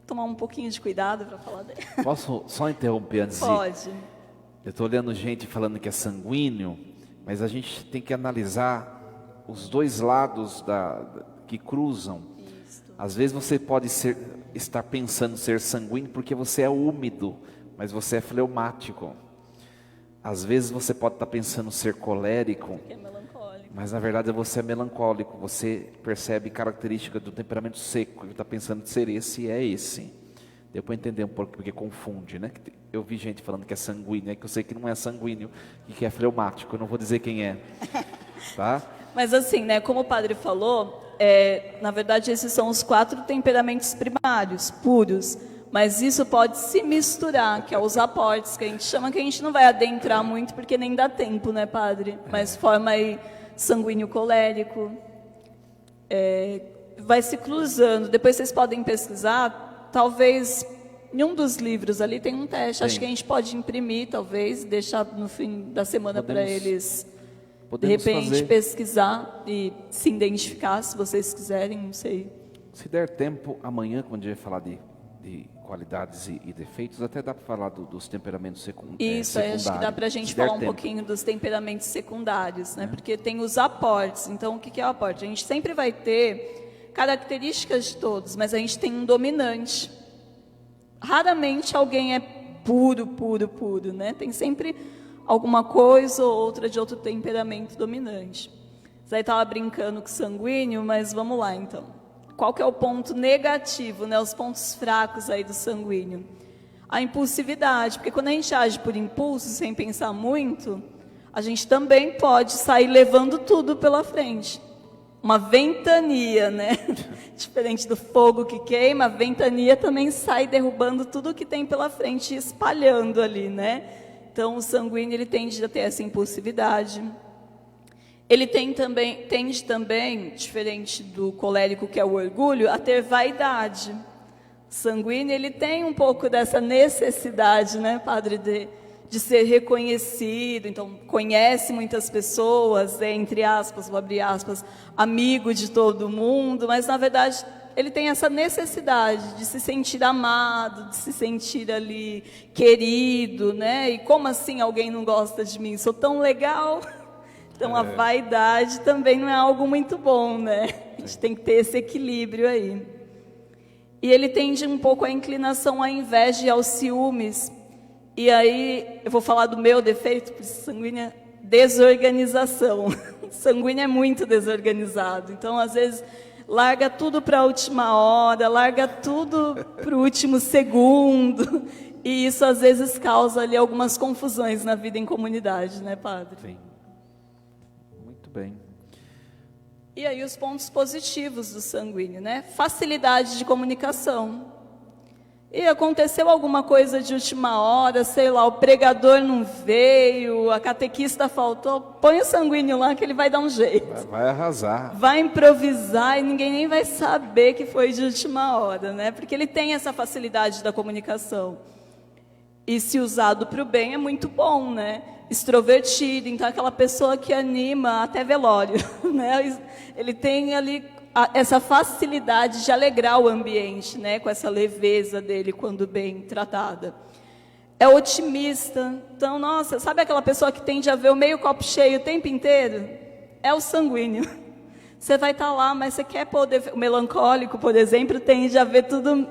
tomar um pouquinho de cuidado para falar dele. Posso só interromper antes? Pode. Eu estou olhando gente falando que é sanguíneo, mas a gente tem que analisar os dois lados que cruzam. Isso. Às vezes você pode estar pensando ser sanguíneo porque você é úmido, mas você é fleumático. Às vezes você pode estar pensando ser colérico, Que é melancólico. mas na verdade você é melancólico. Você percebe característica do temperamento seco e está pensando de ser esse e é esse. Deu para entender um pouco porque confunde, né? Eu vi gente falando que é sanguíneo, é que eu sei que não é sanguíneo e que é fleumático. Eu não vou dizer quem é, tá? Mas assim, né? Como o padre falou, na verdade esses são os 4 temperamentos primários, puros. Mas isso pode se misturar, que é os aportes, que a gente chama, que a gente não vai adentrar muito, porque nem dá tempo, né, padre? Mas forma aí sanguíneo colérico, vai se cruzando. Depois vocês podem pesquisar, talvez em um dos livros ali tem um teste. Acho que a gente pode imprimir, talvez, deixar no fim da semana para eles, de repente, fazer. pesquisar e se identificar, se vocês quiserem, não sei. Se der tempo, amanhã, quando a gente falar de qualidades e defeitos, até dá para falar dos temperamentos secundários. Isso, acho que dá para a gente falar um pouquinho dos temperamentos secundários, né? Porque tem os aportes. Então, o que é o aporte? A gente sempre vai ter características de todos, mas a gente tem um dominante. Raramente alguém é puro, né? Tem sempre alguma coisa ou outra de outro temperamento dominante. Você estava brincando com sanguíneo, mas vamos lá, então. Qual que é o ponto negativo, né? Os pontos fracos aí do sanguíneo? A impulsividade, porque quando a gente age por impulso, sem pensar muito, a gente também pode sair levando tudo pela frente. Uma ventania, né? Diferente do fogo que queima, a ventania também sai derrubando tudo que tem pela frente, espalhando ali, né? Então, o sanguíneo, ele tende a ter essa impulsividade. Ele tende também, diferente do colérico, que é o orgulho, a ter vaidade. O sanguíneo, ele tem um pouco dessa necessidade, né, padre, de ser reconhecido. Então, conhece muitas pessoas, entre aspas, vou abrir aspas, amigo de todo mundo, mas, na verdade, ele tem essa necessidade de se sentir amado, de se sentir ali querido, né? E como assim alguém não gosta de mim? Sou tão legal. Então, a vaidade também não é algo muito bom, né? A gente tem que ter esse equilíbrio aí. E ele tende um pouco à inclinação à inveja e aos ciúmes. E aí, eu vou falar do meu defeito, porque sanguíneo é desorganização. Sanguíneo é muito desorganizado. Então, às vezes, larga tudo para a última hora, larga tudo para o último segundo. E isso, às vezes, causa ali algumas confusões na vida em comunidade, né, padre? Sim. Bem. E aí os pontos positivos do sanguíneo, né? Facilidade de comunicação. e aconteceu alguma coisa de última hora, sei lá, o pregador não veio, a catequista faltou, põe o sanguíneo lá que ele vai dar um jeito. Vai arrasar. Vai improvisar e ninguém nem vai saber que foi de última hora, né? Porque ele tem essa facilidade da comunicação. E se usado para o bem é muito bom, né? Extrovertido, então aquela pessoa que anima até velório, né? Ele tem ali essa facilidade de alegrar o ambiente, né? Com essa leveza dele quando bem tratada. É otimista, então, nossa, sabe aquela pessoa que tende a ver o meio copo cheio o tempo inteiro? É o sanguíneo. Você vai estar lá, mas você quer poder ver. O melancólico, por exemplo, tende a ver tudo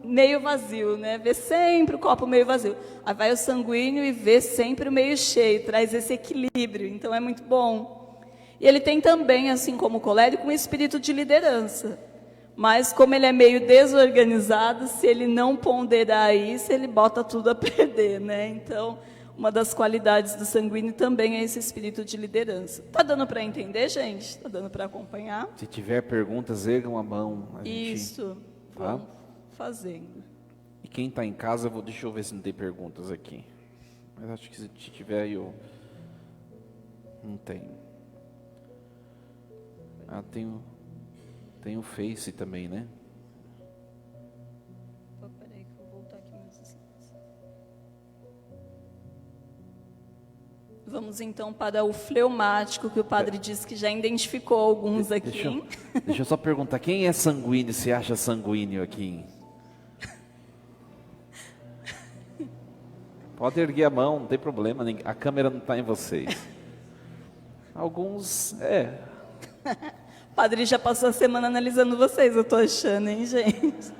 meio vazio, né? Vê sempre o copo meio vazio. Aí vai o sanguíneo e vê sempre o meio cheio, traz esse equilíbrio, então é muito bom. E ele tem também, assim como o colérico, um espírito de liderança. Mas como ele é meio desorganizado, se ele não ponderar isso, ele bota tudo a perder, né? Então, uma das qualidades do sanguíneo também é esse espírito de liderança. Tá dando para entender, gente? Tá dando para acompanhar? Se tiver perguntas, ergam a mão. Isso, vamos fazendo. E quem está em casa, deixa eu ver se não tem perguntas aqui. Mas acho que se tiver aí, não tem. Ah, tem o Face também, né? Peraí que eu vou voltar aqui meus slides. Vamos então para o fleumático, que o padre disse que já identificou alguns aqui. Deixa eu só perguntar, quem é sanguíneo, se acha sanguíneo aqui? Pode erguer a mão, não tem problema, a câmera não está em vocês. Alguns, O padre já passou a semana analisando vocês, eu estou achando, hein, gente?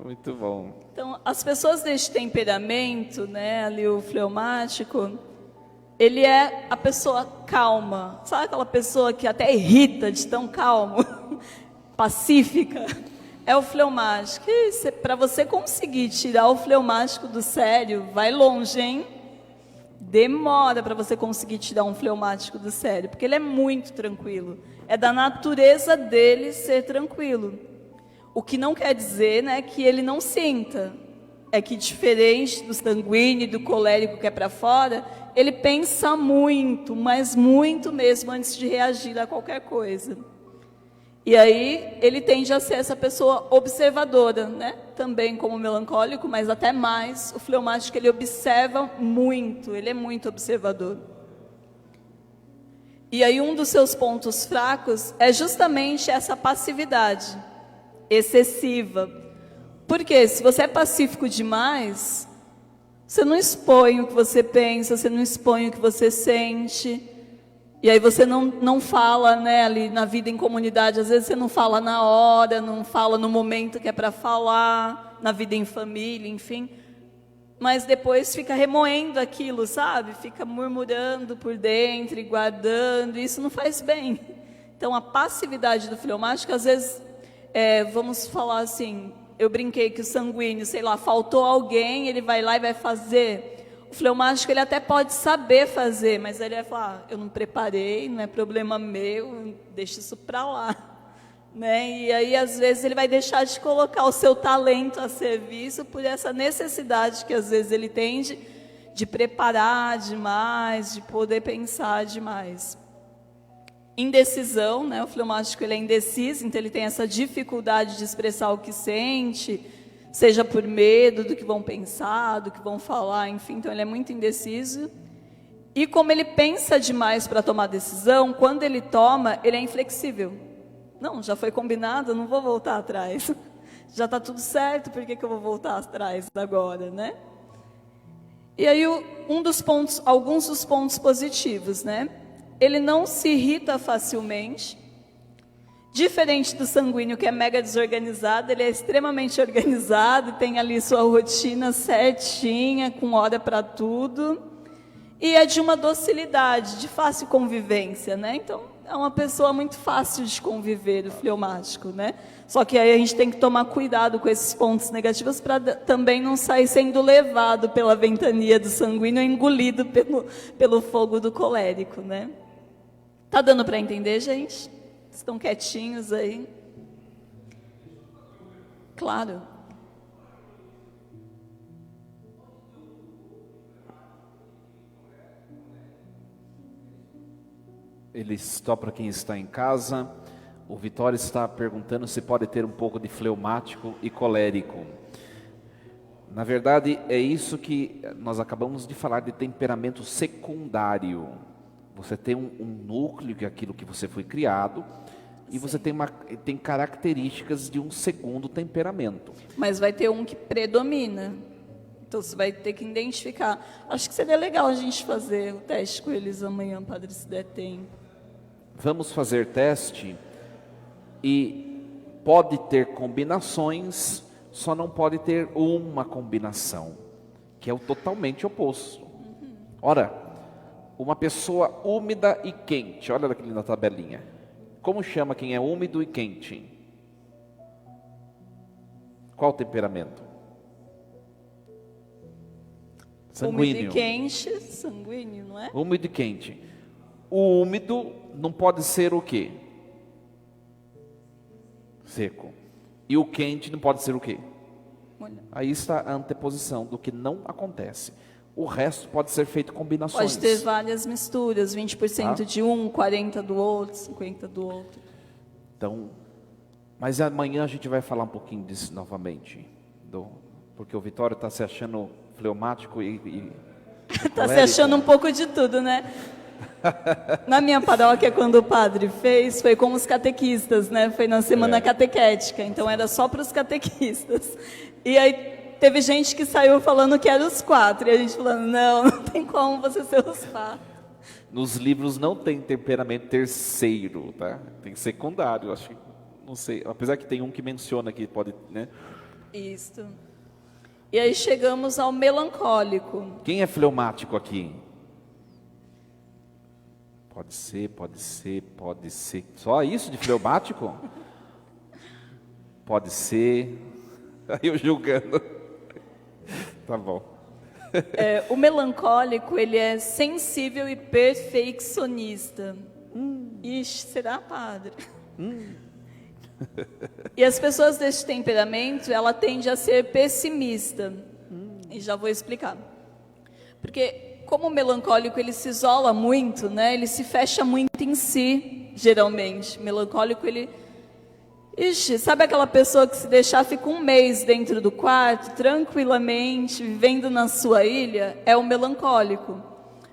Muito bom. Então, as pessoas deste temperamento, né, ali o fleumático, ele é a pessoa calma. Sabe aquela pessoa que até irrita de tão calmo? Pacífica? É o fleumático. Para você conseguir tirar o fleumático do sério, vai longe, hein? Demora para você conseguir tirar um fleumático do sério, porque ele é muito tranquilo. É da natureza dele ser tranquilo. O que não quer dizer, né, que ele não sinta. É que diferente do sanguíneo e do colérico que é para fora, ele pensa muito, mas muito mesmo antes de reagir a qualquer coisa. E aí ele tende a ser essa pessoa observadora, né? Também como melancólico, mas até mais. O fleumático, ele observa muito, ele é muito observador. E aí um dos seus pontos fracos é justamente essa passividade excessiva. Porque se você é pacífico demais, você não expõe o que você pensa, você não expõe o que você sente. E aí você não fala, né, ali na vida em comunidade, às vezes você não fala na hora, não fala no momento que é para falar, na vida em família, enfim. Mas depois fica remoendo aquilo, sabe? Fica murmurando por dentro e guardando, e isso não faz bem. Então a passividade do fleumático, às vezes, vamos falar assim, eu brinquei que o sanguíneo, sei lá, faltou alguém, ele vai lá e vai fazer. O fleumático, ele até pode saber fazer, mas ele vai falar, eu não preparei, não é problema meu, deixa isso para lá. Né? E aí, às vezes, ele vai deixar de colocar o seu talento a serviço por essa necessidade que, às vezes, ele tem de preparar demais, de poder pensar demais. Indecisão, né? O fleumático, ele é indeciso, então ele tem essa dificuldade de expressar o que sente, seja por medo do que vão pensar, do que vão falar, enfim, então ele é muito indeciso. E como ele pensa demais para tomar decisão, quando ele toma, ele é inflexível. Não, já foi combinado, não vou voltar atrás. Já está tudo certo, por que eu vou voltar atrás agora, né? E aí, alguns dos pontos positivos, né? Ele não se irrita facilmente. Diferente do sanguíneo, que é mega desorganizado, ele é extremamente organizado, tem ali sua rotina certinha, com hora para tudo. E é de uma docilidade, de fácil convivência, né? Então, é uma pessoa muito fácil de conviver, o fleumático, né? Só que aí a gente tem que tomar cuidado com esses pontos negativos para também não sair sendo levado pela ventania do sanguíneo, engolido pelo fogo do colérico, né? Tá dando para entender, gente? Estão quietinhos aí? Claro. Só para quem está em casa, o Vitório está perguntando se pode ter um pouco de fleumático e colérico. Na verdade, é isso que nós acabamos de falar de temperamento secundário. Você tem um núcleo, que é aquilo que você foi criado, e você tem características de um segundo temperamento. Mas vai ter um que predomina. Então você vai ter que identificar. Acho que seria legal a gente fazer o teste com eles amanhã, padre, se der tempo. Vamos fazer teste e pode ter combinações, só não pode ter uma combinação, que é o totalmente oposto. Ora, uma pessoa úmida e quente, olha aqui na tabelinha. Como chama quem é úmido e quente? Qual o temperamento? Sanguíneo. Úmido e quente, sanguíneo, não é? Úmido e quente. O úmido não pode ser o quê? Seco. E o quente não pode ser o quê? Molhado. Aí está a anteposição do que não acontece. O resto pode ser feito combinações. Pode ter várias misturas, 20% de um, 40% do outro, 50% do outro. Então, mas amanhã a gente vai falar um pouquinho disso novamente. Porque o Vitório está se achando fleumático e Está se achando um pouco de tudo, né? Na minha paróquia, quando o padre fez, foi com os catequistas, né? Foi na semana catequética, então era só para os catequistas. E aí teve gente que saiu falando que eram os 4, e a gente falando, não tem como você ser os 4. Nos livros não tem temperamento terceiro, tá? Tem secundário, acho que, não sei, apesar que tem um que menciona que pode, né? Isso. E aí chegamos ao melancólico. Quem é fleumático aqui? Pode ser, pode ser, pode ser. Só isso de fleumático? Pode ser. Aí eu julgando. Tá bom. O melancólico, ele é sensível e perfeccionista. Ixi, será, padre? E as pessoas desse temperamento, ela tende a ser pessimista. E já vou explicar. Porque como o melancólico, ele se isola muito, né? Ele se fecha muito em si, geralmente. O melancólico, ele... Ixi, sabe aquela pessoa que se deixar fica um mês dentro do quarto, tranquilamente, vivendo na sua ilha? É o melancólico.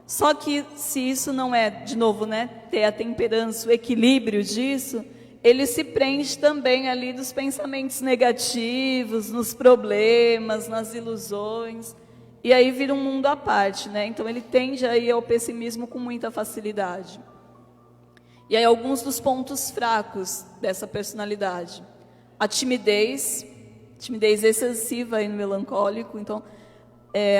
Só que se isso não é, de novo, né, ter a temperança, o equilíbrio disso, ele se prende também ali dos pensamentos negativos, nos problemas, nas ilusões, e aí vira um mundo à parte, né? Então ele tende aí ao pessimismo com muita facilidade. E aí alguns dos pontos fracos dessa personalidade. A timidez excessiva aí no melancólico. Então,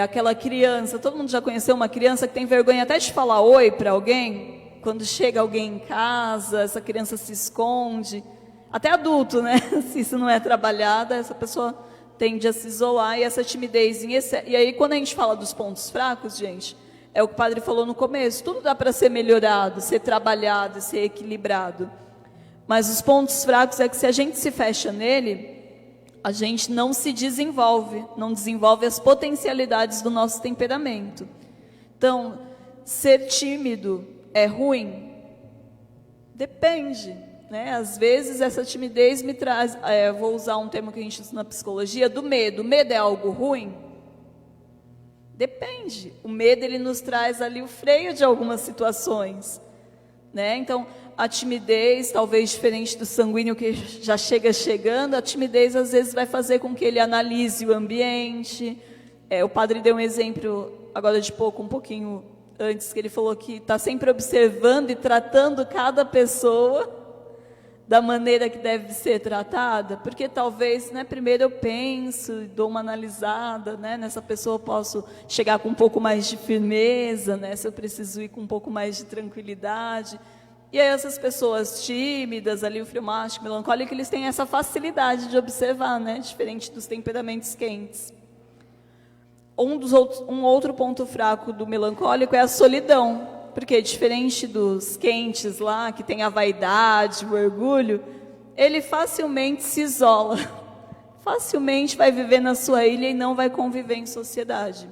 aquela criança, todo mundo já conheceu uma criança que tem vergonha até de falar oi para alguém? Quando chega alguém em casa, essa criança se esconde. Até adulto, né? Se isso não é trabalhada, essa pessoa tende a se isolar e essa timidez em excesso. E aí quando a gente fala dos pontos fracos, gente... É o que o padre falou no começo, tudo dá para ser melhorado, ser trabalhado, ser equilibrado. Mas os pontos fracos é que se a gente se fecha nele, a gente não se desenvolve, não desenvolve as potencialidades do nosso temperamento. Então, ser tímido é ruim? Depende, né? Às vezes essa timidez me traz, vou usar um termo que a gente usa na psicologia, do medo. O medo é algo ruim? Depende. O medo, ele nos traz ali o freio de algumas situações, né? Então, a timidez, talvez diferente do sanguíneo que já chegando, a timidez às vezes vai fazer com que ele analise o ambiente. O padre deu um exemplo agora de pouco, um pouquinho antes, que ele falou que está sempre observando e tratando cada pessoa da maneira que deve ser tratada, porque talvez, né, primeiro eu penso, dou uma analisada, né, nessa pessoa eu posso chegar com um pouco mais de firmeza, né, se eu preciso ir com um pouco mais de tranquilidade. E aí essas pessoas tímidas, ali o fleumático, melancólico, eles têm essa facilidade de observar, né, diferente dos temperamentos quentes. Um outro ponto fraco do melancólico é a solidão. Porque diferente dos quentes lá, que tem a vaidade, o orgulho, ele facilmente se isola, facilmente vai viver na sua ilha e não vai conviver em sociedade.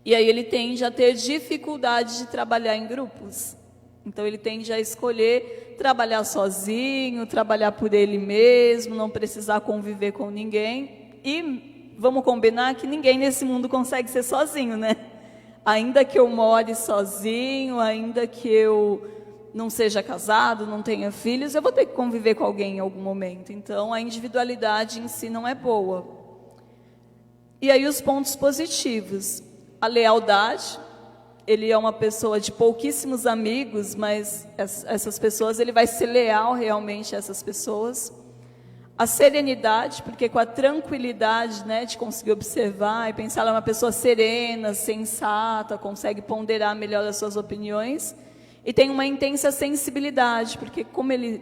E aí ele tende a ter dificuldade de trabalhar em grupos. Então ele tende a escolher trabalhar sozinho, trabalhar por ele mesmo, não precisar conviver com ninguém. E vamos combinar que ninguém nesse mundo consegue ser sozinho, né? Ainda que eu more sozinho, ainda que eu não seja casado, não tenha filhos, eu vou ter que conviver com alguém em algum momento. Então a individualidade em si não é boa. E aí os pontos positivos. A lealdade. Ele é uma pessoa de pouquíssimos amigos, mas essas pessoas, ele vai ser leal realmente a essas pessoas. A serenidade, porque com a tranquilidade, né, de conseguir observar e pensar, ela é uma pessoa serena, sensata, consegue ponderar melhor as suas opiniões. E tem uma intensa sensibilidade, porque como ele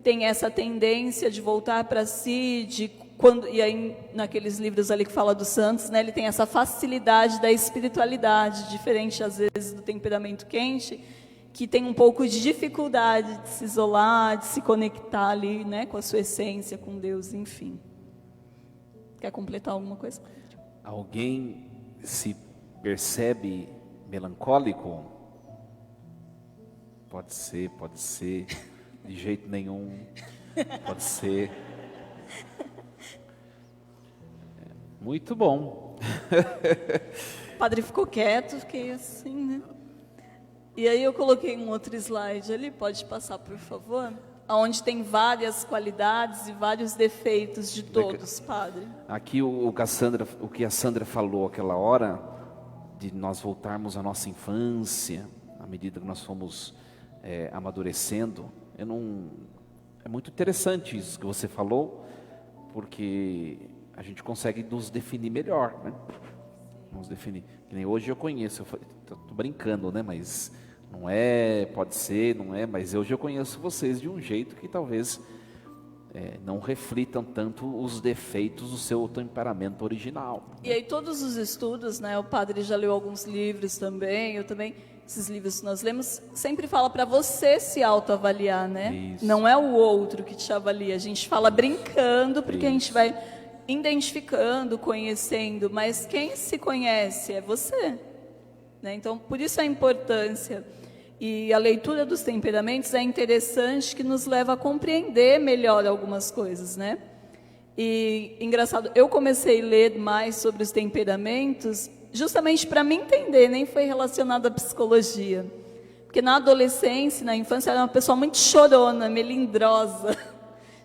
tem essa tendência de voltar para si, e aí naqueles livros ali que fala dos santos, né, ele tem essa facilidade da espiritualidade, diferente às vezes do temperamento quente, que tem um pouco de dificuldade de se isolar, de se conectar ali, né, com a sua essência, com Deus, enfim. Quer completar alguma coisa? Alguém se percebe melancólico? Pode ser, de jeito nenhum, pode ser. Muito bom. O padre ficou quieto, fiquei assim, né? E aí eu coloquei um outro slide ali, pode passar, por favor? Onde tem várias qualidades e vários defeitos de todos, padre. Aqui o que a Sandra falou aquela hora, de nós voltarmos à nossa infância, à medida que nós fomos amadurecendo, é muito interessante isso que você falou, porque a gente consegue nos definir melhor, né? Nos definir. Que nem hoje eu conheço, estou brincando, né? Mas não é, pode ser, não é, mas hoje eu conheço vocês de um jeito que talvez não reflitam tanto os defeitos do seu temperamento original. E aí todos os estudos, né? O padre já leu alguns livros também, eu também. Esses livros que nós lemos, sempre fala para você se autoavaliar, né? Isso. Não é o outro que te avalia. A gente fala brincando, porque a gente vai identificando, conhecendo, mas quem se conhece é você, né? Então, por isso a importância. E a leitura dos temperamentos é interessante, que nos leva a compreender melhor algumas coisas, né? E, engraçado, eu comecei a ler mais sobre os temperamentos justamente para me entender, nem foi relacionado à psicologia. Porque na adolescência, na infância, eu era uma pessoa muito chorona, melindrosa,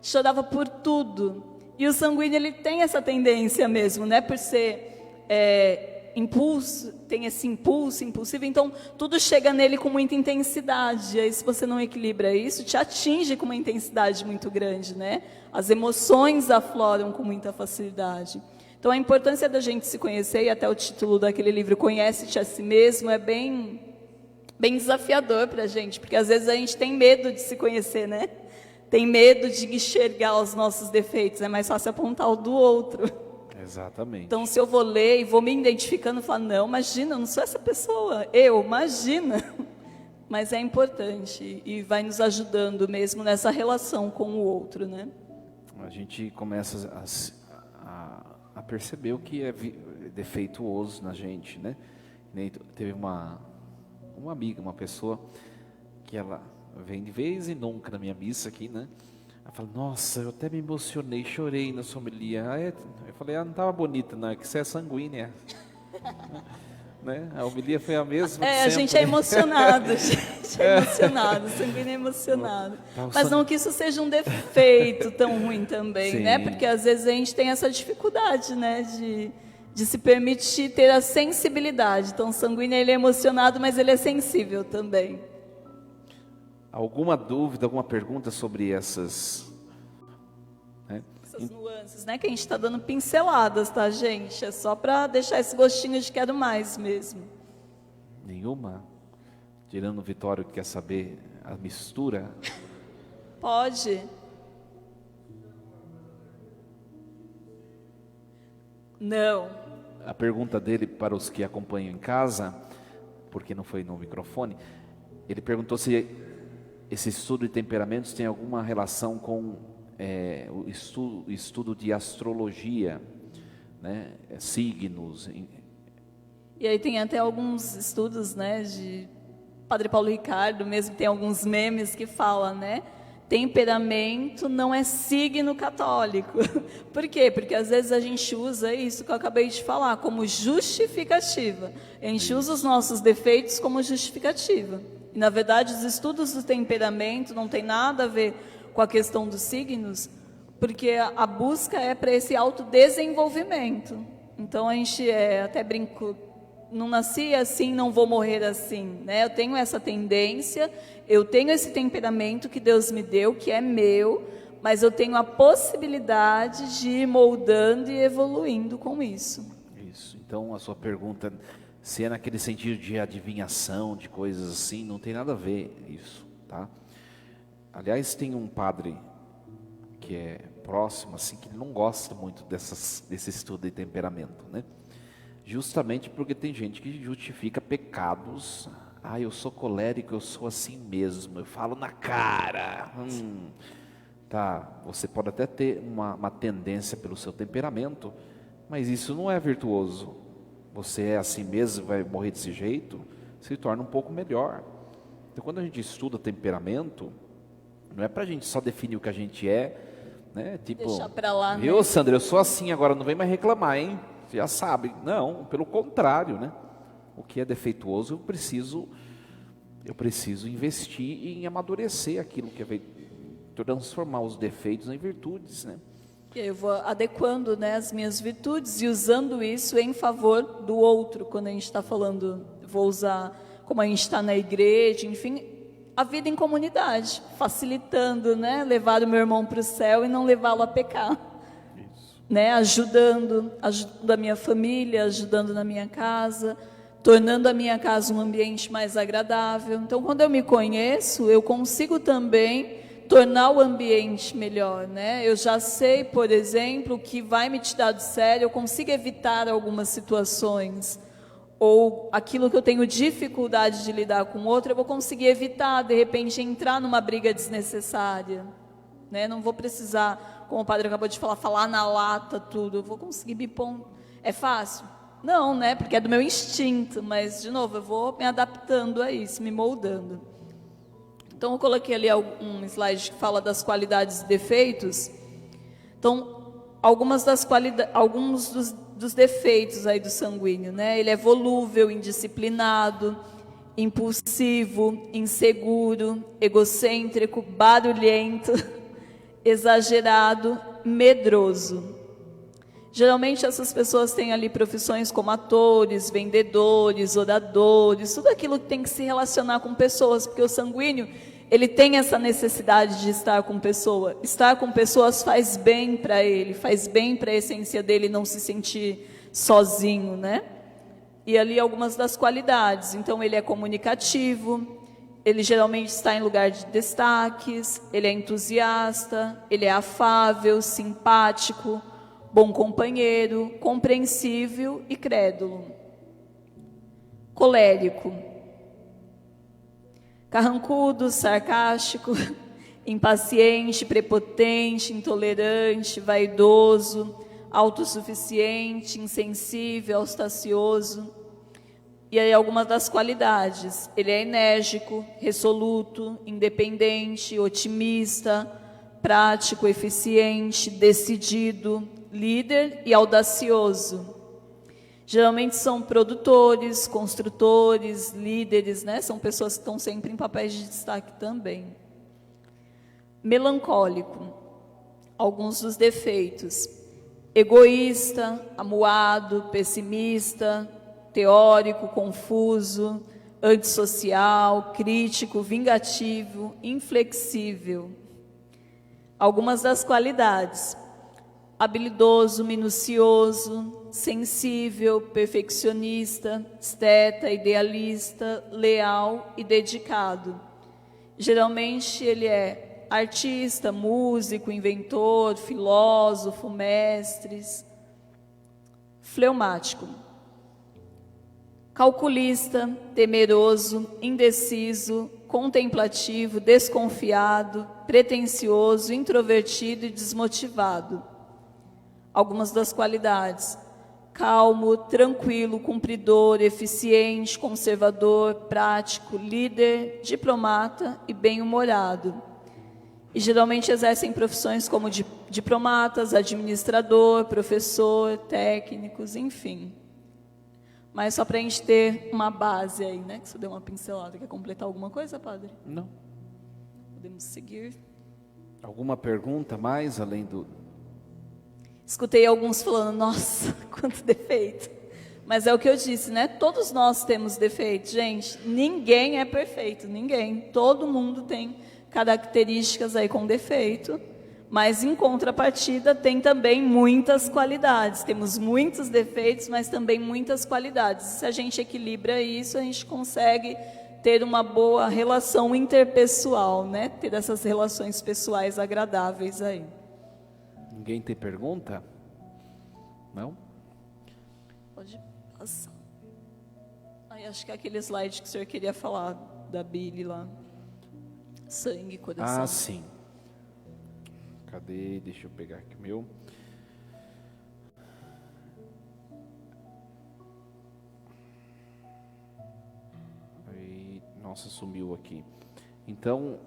chorava por tudo. E o sanguíneo, ele tem essa tendência mesmo, né? Por ser impulso, tem esse impulso, impulsivo, então tudo chega nele com muita intensidade. E aí, se você não equilibra isso, te atinge com uma intensidade muito grande, né? As emoções afloram com muita facilidade. Então, a importância da gente se conhecer, e até o título daquele livro, Conhece-te a si mesmo, é bem desafiador para a gente, porque às vezes a gente tem medo de se conhecer, né? Tem medo de enxergar os nossos defeitos, é mais fácil apontar o do outro. Exatamente. Então, se eu vou ler e vou me identificando, falar, não, imagina, eu não sou essa pessoa, imagina. Mas é importante e vai nos ajudando mesmo nessa relação com o outro, né? A gente começa a perceber o que é defeituoso na gente, né? Teve uma amiga, uma pessoa que ela vem de vez em nunca na minha missa aqui, né? Ela fala, nossa, eu até me emocionei, chorei na sua homilia. Eu falei, não estava bonita, não, é que você é sanguínea. Né? A homilia foi a mesma de sempre. A gente é emocionado, emocionado, sanguíneo é emocionado. Mas não que isso seja um defeito tão ruim também, sim, né? Porque às vezes a gente tem essa dificuldade, né? De se permitir ter a sensibilidade. Então, o sanguíneo, ele é emocionado, mas ele é sensível também. Alguma dúvida, alguma pergunta sobre essas nuances, né? Que a gente está dando pinceladas, tá, gente? É só para deixar esse gostinho de quero mais mesmo. Nenhuma? Tirando o Vitório que quer saber a mistura? Pode. Não. A pergunta dele para os que acompanham em casa, porque não foi no microfone, ele perguntou se esse estudo de temperamentos tem alguma relação com o estudo de astrologia, né? Signos. E aí tem até alguns estudos, né, de Padre Paulo Ricardo mesmo, tem alguns memes que falam, né, temperamento não é signo católico. Por quê? Porque às vezes a gente usa isso que eu acabei de falar como justificativa. A gente usa os nossos defeitos como justificativa. E na verdade os estudos do temperamento não tem nada a ver com a questão dos signos, porque a busca é para esse autodesenvolvimento. Então a gente até brincou, não nasci assim, não vou morrer assim, né? Eu tenho essa tendência, eu tenho esse temperamento que Deus me deu, que é meu, mas eu tenho a possibilidade de ir moldando e evoluindo com isso. Isso. Então a sua pergunta, se é naquele sentido de adivinhação, de coisas assim, não tem nada a ver isso, tá? Aliás, tem um padre que é próximo, assim, que não gosta muito desse estudo de temperamento, né? Justamente porque tem gente que justifica pecados. Eu sou colérico, eu sou assim mesmo, eu falo na cara. Tá, você pode até ter uma tendência pelo seu temperamento, mas isso não é virtuoso. Você é assim mesmo, vai morrer desse jeito, se torna um pouco melhor. Então, quando a gente estuda temperamento, não é pra gente só definir o que a gente é, né? Tipo, deixar pra lá, né? Viu, Sandra, eu sou assim, agora não vem mais reclamar, hein? Você já sabe. Não, pelo contrário, né? O que é defeituoso, eu preciso investir em amadurecer aquilo que é transformar os defeitos em virtudes, né? E eu vou adequando, né, as minhas virtudes e usando isso em favor do outro. Quando a gente está falando, vou usar como a gente está na igreja, enfim, a vida em comunidade, facilitando, né, levar o meu irmão para o céu e não levá-lo a pecar. Né, ajudando a minha família, ajudando na minha casa, tornando a minha casa um ambiente mais agradável. Então, quando eu me conheço, eu consigo também tornar o ambiente melhor, né? Eu já sei, por exemplo, o que vai me tirar do sério, eu consigo evitar algumas situações, ou aquilo que eu tenho dificuldade de lidar com o outro, eu vou conseguir evitar, de repente, entrar numa briga desnecessária, né? Não vou precisar, como o padre acabou de falar na lata tudo, eu vou conseguir me pôr. É fácil? Não, né? Porque é do meu instinto, mas, de novo, eu vou me adaptando a isso, me moldando. Então, eu coloquei ali um slide que fala das qualidades e defeitos. Então, alguns dos defeitos aí do sanguíneo, né? Ele é volúvel, indisciplinado, impulsivo, inseguro, egocêntrico, barulhento, exagerado, medroso. Geralmente essas pessoas têm ali profissões como atores, vendedores, oradores, tudo aquilo que tem que se relacionar com pessoas, porque o sanguíneo, ele tem essa necessidade de estar com pessoas. Estar com pessoas faz bem para ele, faz bem para a essência dele não se sentir sozinho, né? E ali algumas das qualidades. Então ele é comunicativo, ele geralmente está em lugar de destaques, ele é entusiasta, ele é afável, simpático, bom companheiro, compreensível e crédulo. Colérico. Carrancudo, sarcástico, impaciente, prepotente, intolerante, vaidoso, autossuficiente, insensível, austacioso. E aí algumas das qualidades. Ele é enérgico, resoluto, independente, otimista, prático, eficiente, decidido, líder e audacioso. Geralmente são produtores, construtores, líderes, né? São pessoas que estão sempre em papéis de destaque também. Melancólico. Alguns dos defeitos. Egoísta, amuado, pessimista, teórico, confuso, antissocial, crítico, vingativo, inflexível. Algumas das qualidades. Habilidoso, minucioso, sensível, perfeccionista, esteta, idealista, leal e dedicado. Geralmente ele é artista, músico, inventor, filósofo, mestre. Fleumático. calculista, temeroso, indeciso, contemplativo, desconfiado, pretensioso, introvertido e desmotivado. Algumas das qualidades: calmo, tranquilo, cumpridor, eficiente, conservador, prático, líder, diplomata e bem-humorado. E geralmente exercem profissões como diplomatas, administrador, professor, técnicos, enfim. Mas só para a gente ter uma base aí, né? Que você deu uma pincelada. Quer completar alguma coisa, padre? Não. Podemos seguir. Alguma pergunta mais além do... Escutei alguns falando, nossa, quanto defeito. Mas é o que eu disse, né? Todos nós temos defeitos, gente. Ninguém é perfeito, ninguém. Todo mundo tem características aí com defeito. Mas, em contrapartida, tem também muitas qualidades. Temos muitos defeitos, mas também muitas qualidades. Se a gente equilibra isso, a gente consegue ter uma boa relação interpessoal, né? Ter essas relações pessoais agradáveis aí. Ninguém tem pergunta? Não? Pode passar. Aí, acho que é aquele slide que o senhor queria falar, da bile lá. Sangue, coração. Ah, sim. Cadê? Deixa eu pegar aqui o meu. Aí, nossa, sumiu aqui. Então,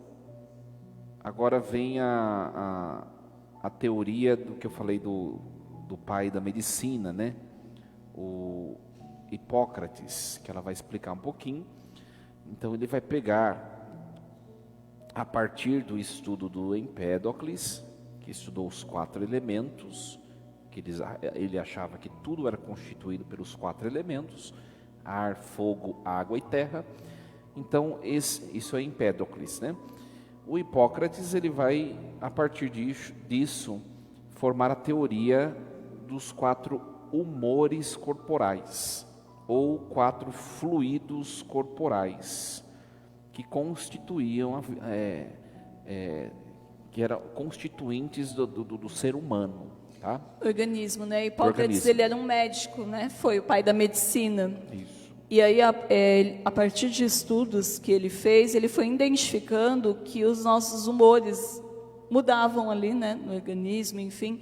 agora vem a teoria do que eu falei do pai da medicina, né? O Hipócrates, que ela vai explicar um pouquinho. Então, ele vai pegar, a partir do estudo do Empédocles, que estudou os 4 elementos, que ele achava que tudo era constituído pelos 4 elementos, ar, fogo, água e terra. Então, isso é Empédocles, né? O Hipócrates, ele vai, a partir disso, formar a teoria dos 4 humores corporais, ou 4 fluidos corporais, que constituíam, que eram constituintes do ser humano, tá? Organismo, né? Hipócrates, ele era um médico, né? Foi o pai da medicina. Isso. E aí, a partir de estudos que ele fez, ele foi identificando que os nossos humores mudavam ali, né? No organismo, enfim.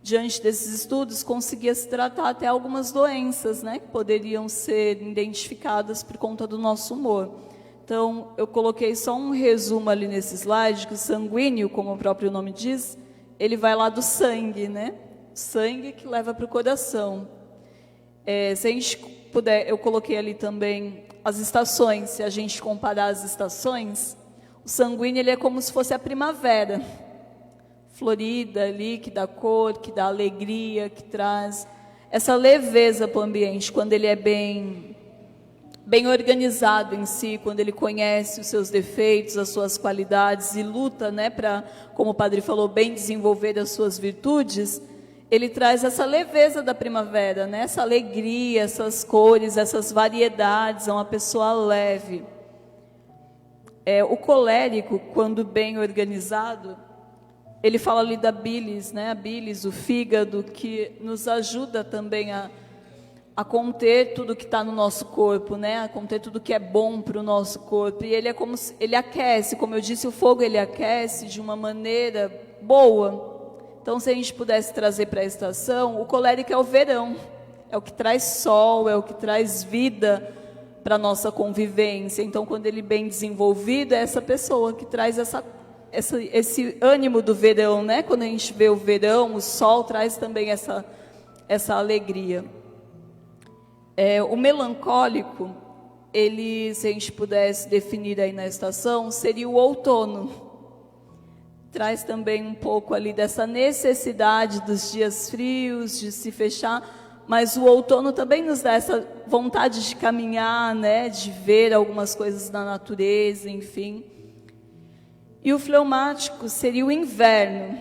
Diante desses estudos, conseguia se tratar até algumas doenças, né? Que poderiam ser identificadas por conta do nosso humor. Então, eu coloquei só um resumo ali nesse slide, que o sanguíneo, como o próprio nome diz, ele vai lá do sangue, né? Sangue que leva para o coração. Se a gente puder, eu coloquei ali também as estações. Se a gente comparar as estações, o sanguíneo ele é como se fosse a primavera, florida ali, que dá cor, que dá alegria, que traz essa leveza para o ambiente, quando ele é bem organizado em si, quando ele conhece os seus defeitos, as suas qualidades e luta, né, para, como o padre falou, bem desenvolver as suas virtudes, ele traz essa leveza da primavera, né, essa alegria, essas cores, essas variedades, é uma pessoa leve. O colérico, quando bem organizado, ele fala ali da bilis, né, a bilis, o fígado, que nos ajuda também a conter tudo que está no nosso corpo, né? A conter tudo que é bom para o nosso corpo. E ele é como ele aquece, como eu disse, o fogo ele aquece de uma maneira boa. Então, se a gente pudesse trazer para a estação, o colérico é o verão, é o que traz sol, é o que traz vida para a nossa convivência. Então, quando ele bem desenvolvido, é essa pessoa que traz esse ânimo do verão, né? Quando a gente vê o verão, o sol traz também essa alegria. O melancólico, ele, se a gente pudesse definir aí na estação, seria o outono. Traz também um pouco ali dessa necessidade dos dias frios, de se fechar, mas o outono também nos dá essa vontade de caminhar, né, de ver algumas coisas na natureza, enfim. E o fleumático seria o inverno,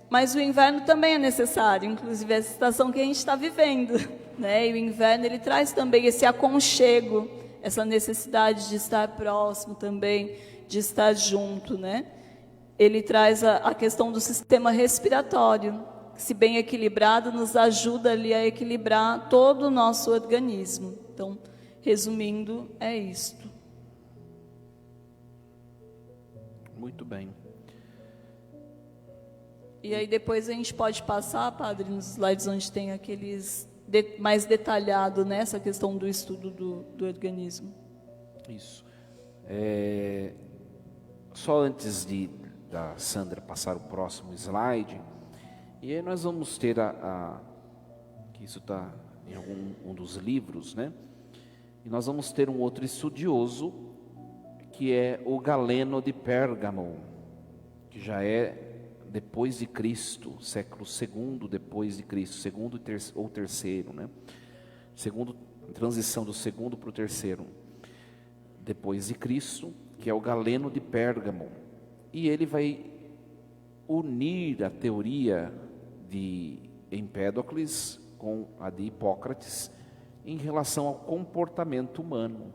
mas o inverno também é necessário, inclusive essa estação que a gente está vivendo, né? E o inverno ele traz também esse aconchego, essa necessidade de estar próximo também, de estar junto, né? Ele traz a questão do sistema respiratório, que, se bem equilibrado, nos ajuda ali a equilibrar todo o nosso organismo. Então, Resumindo, é isto. Muito bem. E aí depois a gente pode passar, padre, nos slides onde tem aqueles mais detalhado nessa questão do estudo do organismo. Isso. Só antes da Sandra passar o próximo slide, e aí nós vamos ter que isso está em um dos livros, né? E nós vamos ter um outro estudioso, que é o Galeno de Pérgamo, que já é depois de Cristo, século II depois de Cristo, segundo ou terceiro, né? Transição do segundo para o terceiro depois de Cristo, que é o Galeno de Pérgamo. E ele vai unir a teoria de Empédocles com a de Hipócrates em relação ao comportamento humano,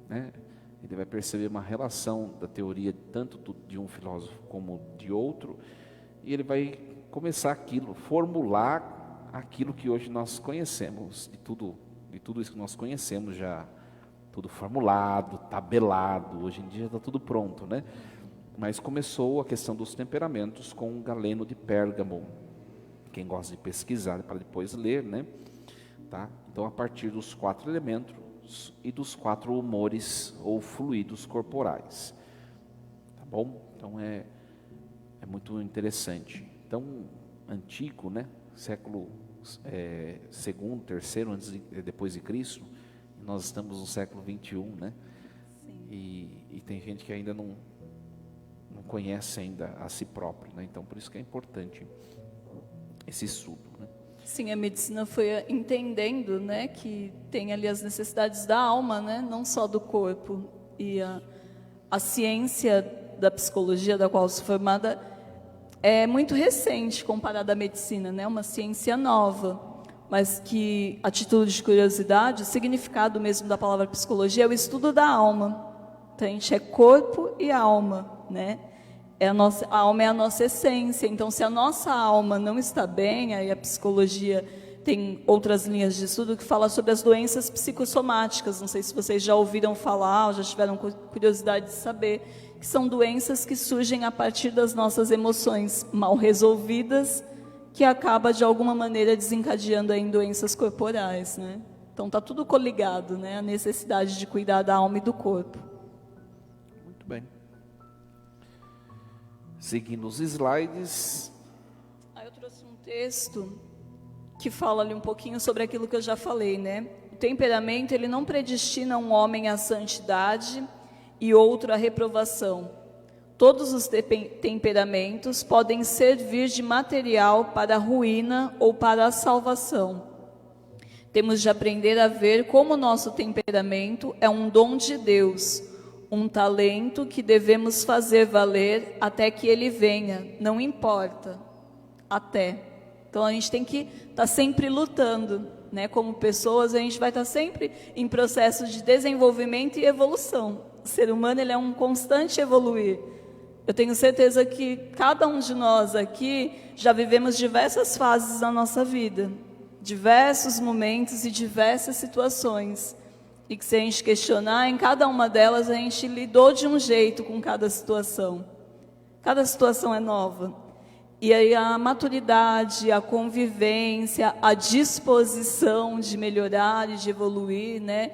né? Ele vai perceber uma relação da teoria tanto de um filósofo como de outro, e ele vai começar formular aquilo que hoje nós conhecemos, de tudo isso que nós conhecemos já, tudo formulado, tabelado, hoje em dia está tudo pronto, né? Mas começou a questão dos temperamentos com Galeno de Pérgamo. Quem gosta de pesquisar para depois ler, né? Tá? Então, a partir dos 4 elementos e dos 4 humores ou fluidos corporais, tá bom? Então é muito interessante. Então, antigo, né? Século segundo, terceiro, depois de Cristo. Nós estamos no século 21, né? Sim. E tem gente que ainda não conhece ainda a si próprio, né? Então, por isso que é importante esse estudo, né? Sim, a medicina foi entendendo, né, que tem ali as necessidades da alma, né, não só do corpo. E a ciência da psicologia, da qual sou formada, é muito recente comparada à medicina, né, uma ciência nova, mas que, a título de curiosidade, o significado mesmo da palavra psicologia é o estudo da alma. Então, a gente é corpo e alma, né? A alma é a nossa essência. Então, se a nossa alma não está bem, aí a psicologia tem outras linhas de estudo que falam sobre as doenças psicossomáticas. Não sei se vocês já ouviram falar ou já tiveram curiosidade de saber, que são doenças que surgem a partir das nossas emoções mal resolvidas, que acaba de alguma maneira desencadeando aí em doenças corporais, né? Então está tudo coligado, né? A necessidade de cuidar da alma e do corpo. Muito bem. Seguindo os slides. Aí eu trouxe um texto que fala ali um pouquinho sobre aquilo que eu já falei, né? O temperamento, ele não predestina um homem à santidade e outro à reprovação. Todos os temperamentos podem servir de material para a ruína ou para a salvação. Temos de aprender a ver como o nosso temperamento é um dom de Deus, um talento que devemos fazer valer até que ele venha, não importa, até. Então a gente tem que estar sempre lutando, né? Como pessoas, a gente vai estar sempre em processo de desenvolvimento e evolução. O ser humano, ele é um constante evoluir. Eu tenho certeza que cada um de nós aqui já vivemos diversas fases da nossa vida, diversos momentos e diversas situações. E que se a gente questionar, em cada uma delas a gente lidou de um jeito com cada situação. Cada situação é nova. E aí a maturidade, a convivência, a disposição de melhorar e de evoluir, né?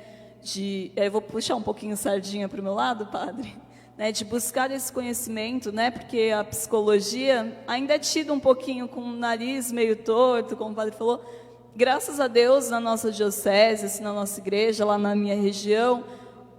Eu vou puxar um pouquinho sardinha para o meu lado, padre, né? De buscar esse conhecimento, né? Porque a psicologia ainda é tida um pouquinho com o nariz meio torto, como o padre falou. Graças a Deus, na nossa diocese, na nossa igreja, lá na minha região,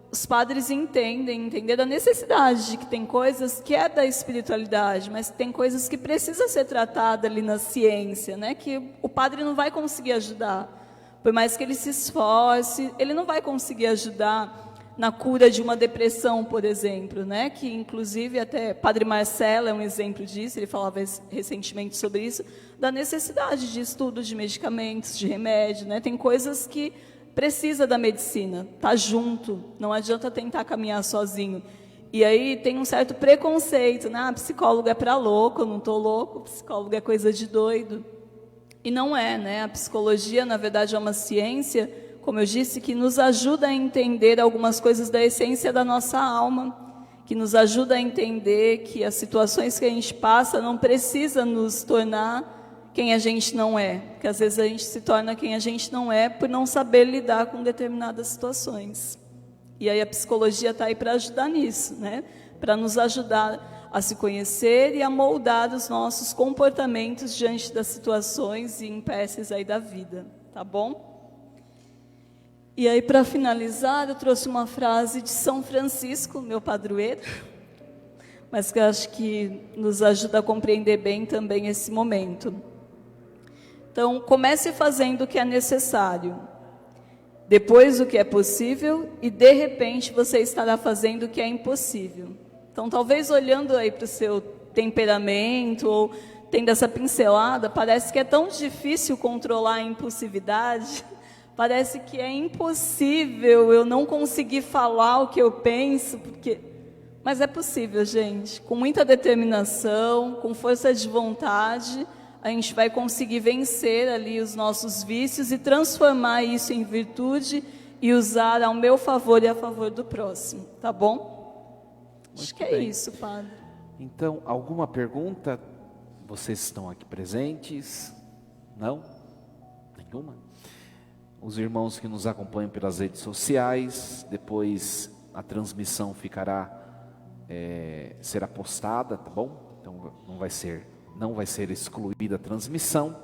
os padres entendem a necessidade de que tem coisas que é da espiritualidade, mas tem coisas que precisa ser tratada ali na ciência, né? Que o padre não vai conseguir ajudar. Por mais que ele se esforce, ele não vai conseguir ajudar na cura de uma depressão, por exemplo, né? Que inclusive até Padre Marcelo é um exemplo disso, ele falava recentemente sobre isso, da necessidade de estudo de medicamentos, de remédio, né? Tem coisas que precisa da medicina, tá junto, não adianta tentar caminhar sozinho. E aí tem um certo preconceito, né? Psicólogo é para louco, eu não estou louco, psicólogo é coisa de doido. E não é, né? A psicologia, na verdade, é uma ciência como eu disse, que nos ajuda a entender algumas coisas da essência da nossa alma, que nos ajuda a entender que as situações que a gente passa não precisa nos tornar quem a gente não é, porque às vezes a gente se torna quem a gente não é por não saber lidar com determinadas situações. E aí a psicologia está aí para ajudar nisso, né? Para nos ajudar a se conhecer e a moldar os nossos comportamentos diante das situações e impasses aí da vida, tá bom? E aí, para finalizar, eu trouxe uma frase de São Francisco, meu padroeiro, mas que eu acho que nos ajuda a compreender bem também esse momento. Então, comece fazendo o que é necessário, depois o que é possível, e de repente você estará fazendo o que é impossível. Então, talvez olhando aí para o seu temperamento, ou tendo essa pincelada, parece que é tão difícil controlar a impulsividade, parece que é impossível eu não conseguir falar o que eu penso, mas é possível, gente. Com muita determinação, com força de vontade, a gente vai conseguir vencer ali os nossos vícios e transformar isso em virtude e usar ao meu favor e a favor do próximo, tá bom? Acho que é isso, padre. Então, alguma pergunta? Vocês estão aqui presentes? Não? Nenhuma? Os irmãos que nos acompanham pelas redes sociais, depois a transmissão será postada, tá bom? Então não vai ser excluída a transmissão.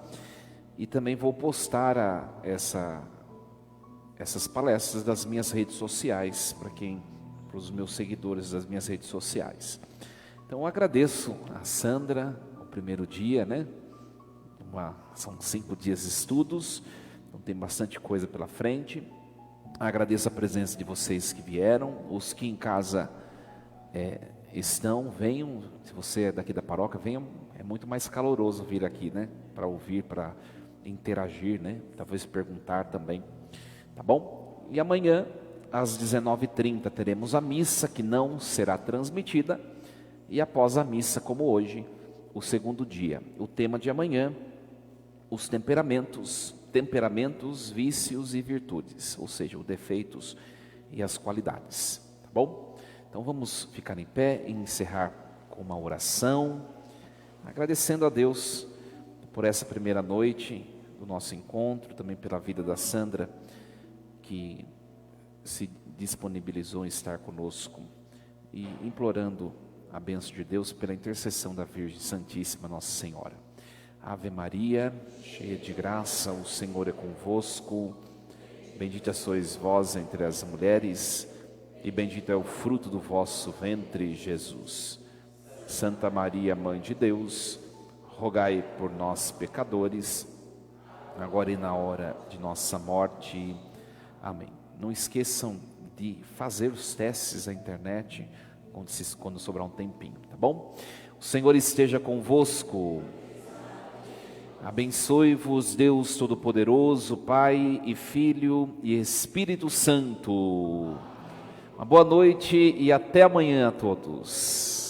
E também vou postar essas palestras das minhas redes sociais para os meus seguidores das minhas redes sociais. Então eu agradeço a Sandra, o primeiro dia, né? São 5 dias de estudos, então tem bastante coisa pela frente. Agradeço a presença de vocês que vieram, os que em casa venham, se você é daqui da paróquia, venham, é muito mais caloroso vir aqui, né? Para ouvir, para interagir, né? Talvez perguntar também, tá bom? E amanhã, às 19h30, teremos a missa, que não será transmitida, e após a missa, como hoje, o segundo dia. O tema de amanhã, os temperamentos, vícios e virtudes, ou seja, os defeitos e as qualidades, tá bom? Então vamos ficar em pé e encerrar com uma oração, agradecendo a Deus por essa primeira noite do nosso encontro, também pela vida da Sandra, que se disponibilizou em estar conosco, e implorando a bênção de Deus pela intercessão da Virgem Santíssima Nossa Senhora. Ave Maria, cheia de graça, o Senhor é convosco, bendita sois vós entre as mulheres, e bendito é o fruto do vosso ventre, Jesus. Santa Maria, Mãe de Deus, rogai por nós pecadores, agora e na hora de nossa morte. Amém. Não esqueçam de fazer os testes na internet, quando sobrar um tempinho, tá bom? O Senhor esteja convosco. Abençoe-vos Deus Todo-Poderoso, Pai e Filho e Espírito Santo. Uma boa noite e até amanhã a todos.